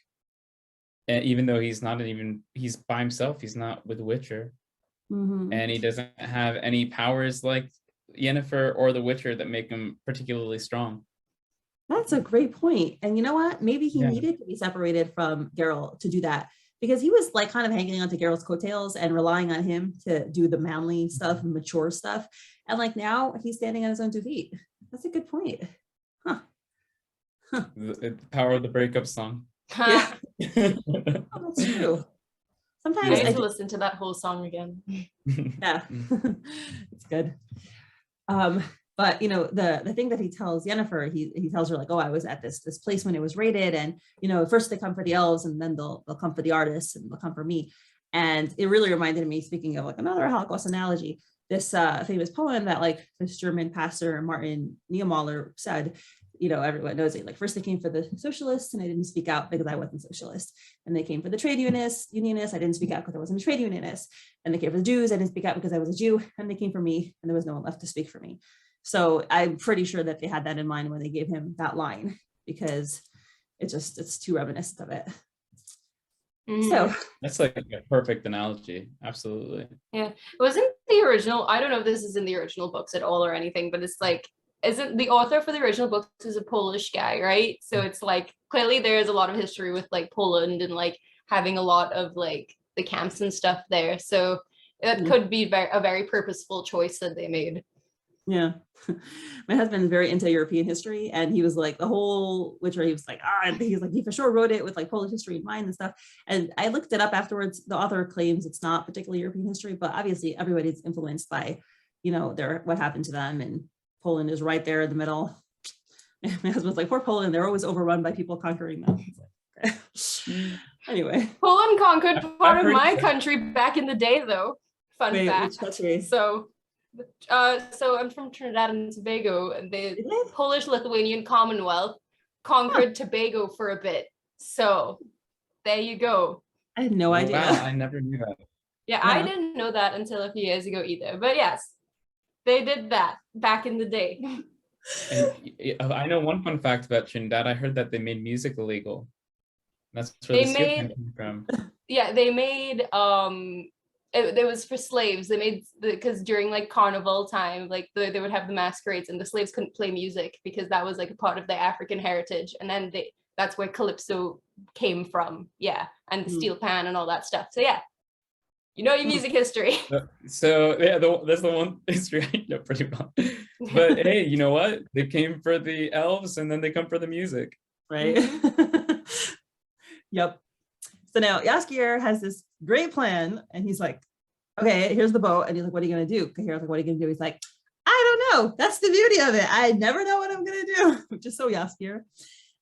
And even though he's by himself, he's not with Witcher. And he doesn't have any powers like Yennefer or the Witcher that make him particularly strong. That's a great point. And you know what? Maybe he needed to be separated from Geralt to do that, because he was like kind of hanging onto Geralt's coattails and relying on him to do the manly stuff and mature stuff. And like now he's standing on his own 2 feet. That's a good point. Huh. The power of the breakup song. Yeah. Oh, that's true. Sometimes I need to listen to that whole song again. Yeah, it's good. But the thing that he tells Yennefer, he tells her like, oh, I was at this place when it was raided, and first they come for the elves, and then they'll come for the artists, and they'll come for me. And it really reminded me, speaking of like another Holocaust analogy, this famous poem that like this German pastor Martin Niemöller said. Everyone knows it. Like first they came for the socialists and I didn't speak out because I wasn't socialist. And they came for the trade unionists. I didn't speak out because I wasn't a trade unionist. And they came for the Jews. I didn't speak out because I was a Jew. And they came for me and there was no one left to speak for me. So I'm pretty sure that they had that in mind when they gave him that line, because it's too reminiscent of it. So that's like a perfect analogy. Absolutely. Yeah. It wasn't the original. I don't know if this is in the original books at all or anything, but it's like, isn't the author for the original books is a Polish guy, right? So it's like clearly there is a lot of history with like Poland and like having a lot of like the camps and stuff there. So that could be a very purposeful choice that they made. Yeah. My husband is very into European history, and he was like the whole Witcher, he was like, he for sure wrote it with like Polish history in mind and stuff. And I looked it up afterwards. The author claims it's not particularly European history, but obviously everybody's influenced by, what happened to them, and Poland is right there in the middle. My husband's like, poor Poland, they're always overrun by people conquering them. Like, okay. Anyway. Poland conquered part of my country back in the day, though. Fun fact. Which country? So I'm from Trinidad and Tobago, and the Polish-Lithuanian Commonwealth conquered Tobago for a bit. So there you go. I had no idea. Wow, I never knew that. Yeah, I didn't know that until a few years ago either. But yes, they did that back in the day. And I know one fun fact about Trinidad. I heard that they made music illegal. That's where the came from. Yeah, they made it was for slaves. They made because during like carnival time, like they would have the masquerades, and the slaves couldn't play music because that was like a part of their African heritage. And then that's where calypso came from. Yeah, and the steel pan and all that stuff. So yeah. Your music history. So yeah, that's the one history I know pretty well. But hey, you know what? They came for the elves, and then they come for the music. Right? Yep. So now Jaskier has this great plan, and he's like, okay, here's the boat. And he's like, what are you going to do? Cahir's like, what are you going to do? He's like, I don't know. That's the beauty of it. I never know what I'm going to do, which is so Jaskier.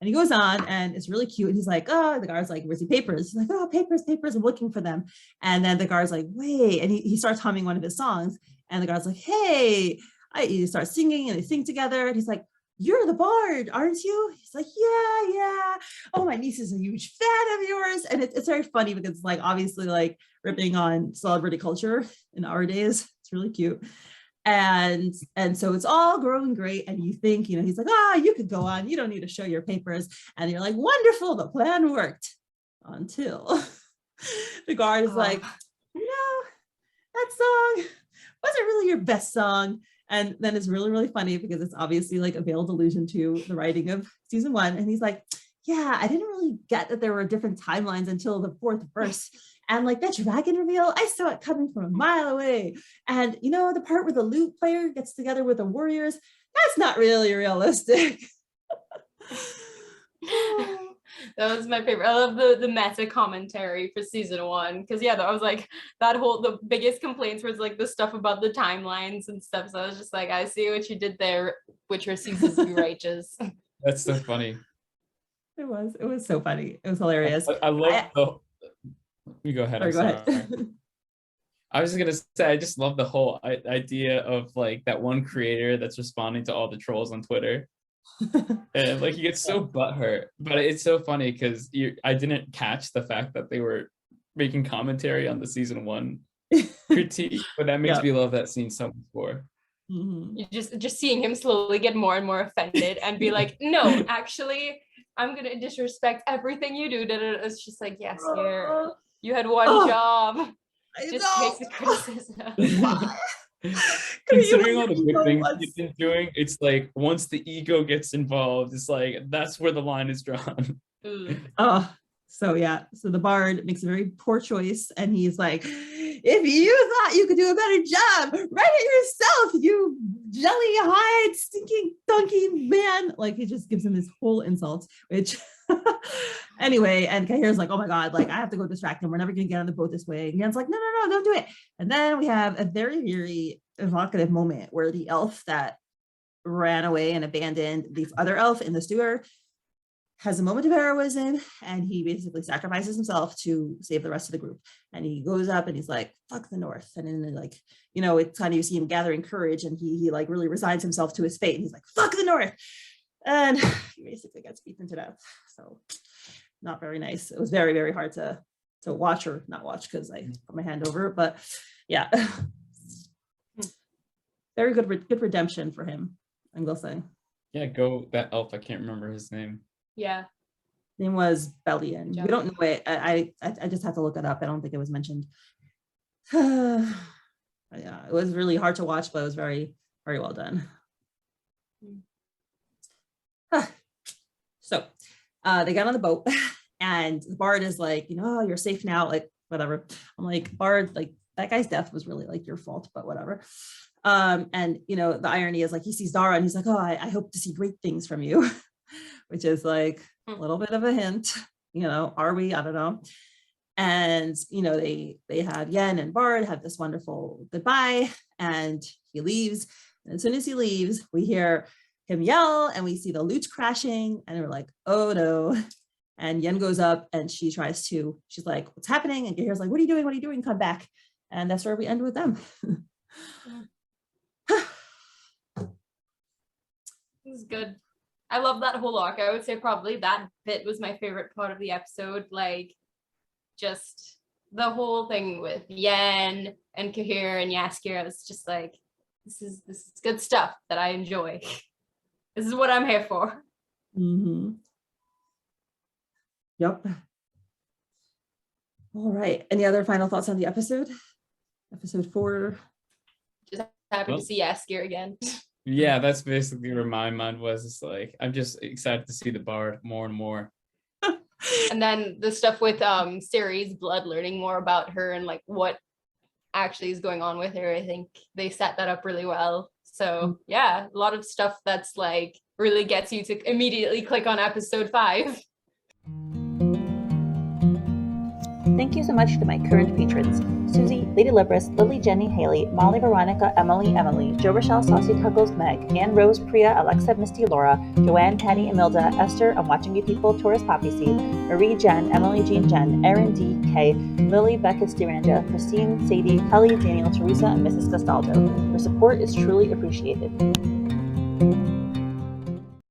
And he goes on, and it's really cute. And he's like, oh, the guard's like, where's the papers? He's like, oh, papers, I'm looking for them. And then the guard's like, wait. And he starts humming one of his songs. And the guard's like, hey, he starts singing, and they sing together. And he's like, you're the bard, aren't you? He's like, yeah. Oh, my niece is a huge fan of yours. And it's very funny because it's like obviously like ripping on celebrity culture in our days. It's really cute. And so it's all growing great. And you think, he's like, you could go on. You don't need to show your papers. And you're like, wonderful, the plan worked. Until the guard is like, that song wasn't really your best song. And then it's really, really funny because it's obviously like a veiled allusion to the writing of season 1. And he's like, yeah, I didn't really get that there were different timelines until the 4th verse. And like that dragon reveal, I saw it coming from a mile away. And the part where the lute player gets together with the warriors, that's not really realistic. That was my favorite. I love the meta commentary for season 1 because I was like the biggest complaints was like the stuff about the timelines and stuff. So I was just like, I see what you did there, Witcher seasons to be righteous. That's so funny. It was so funny. It was hilarious. I love you go ahead. Go ahead. I was just gonna say I just love the whole idea of like that one creator that's responding to all the trolls on Twitter. And like you get so butthurt, but it's so funny because I didn't catch the fact that they were making commentary on the season 1 critique, but that makes me love that scene so much more. You just seeing him slowly get more and more offended and be like, no, actually, I'm gonna disrespect everything you do. It's just like, yes, you had one job. Just take the criticism. Considering all the good things you've been doing, it's like once the ego gets involved, it's like that's where the line is drawn. So the bard makes a very poor choice, and he's like, if you thought you could do a better job, write it yourself, you jelly-eyed stinking donkey man. Like he just gives him his whole insult, which anyway, and Cahir's like, oh my god, like I have to go distract him, we're never gonna get on the boat this way. And Yen's like, no, don't do it. And then we have a very, very evocative moment where the elf that ran away and abandoned the other elf in the sewer has a moment of heroism, and he basically sacrifices himself to save the rest of the group. And he goes up and he's like, fuck the North. And then like, it's kind of, you see him gathering courage, and he like really resigns himself to his fate. And he's like, fuck the North. And he basically gets beaten to death. So not very nice. It was very, very hard to watch or not watch because I put my hand over it. But yeah, very good redemption for him, I will say. Yeah, go that elf. I can't remember his name. Yeah. Name was Belian. We don't know it. I just have to look it up. I don't think it was mentioned. Yeah, it was really hard to watch, but it was very, very well done. So they got on the boat, and the bard is like, you're safe now, like whatever. I'm like, bard, like that guy's death was really like your fault, but whatever. And the irony is like he sees Dara and he's like, oh, I hope to see great things from you. Which is like a little bit of a hint, are we? I don't know. And, they have Yen and Bard have this wonderful goodbye, and he leaves. And as soon as he leaves, we hear him yell and we see the lute crashing, and we're like, oh no. And Yen goes up and she's like, what's happening? And Cahir's like, what are you doing? Come back. And that's where we end with them. This is good. I love that whole arc. I would say probably that bit was my favorite part of the episode. Like, just the whole thing with Yen and Cahir and Jaskier. I was just like, this is good stuff that I enjoy. This is what I'm here for. Mm-hmm. Yep. All right. Any other final thoughts on the episode? Episode 4. Just happy to see Jaskier again. Yeah, that's basically where my mind was. It's like, I'm just excited to see the bard more and more. And then the stuff with Ciri's blood, learning more about her and like what actually is going on with her. I think they set that up really well. So yeah, a lot of stuff that's like really gets you to immediately click on episode 5. Thank you so much to my current patrons: Susie, Lady Libris, Lily, Jenny, Haley, Molly, Veronica, Emily, Joe, Rochelle, Saucy, Cuggles, Meg, Anne, Rose, Priya, Alexa, Misty, Laura, Joanne, Patty, Emilda, Esther, I'm Watching You People, Taurus, Poppy Seed, Marie, Jen, Emily, Jean, Jen, Erin, D, Kay, Lily, Becca, Stiranda, Christine, Sadie, Kelly, Daniel, Teresa, and Mrs. Castaldo. Your support is truly appreciated.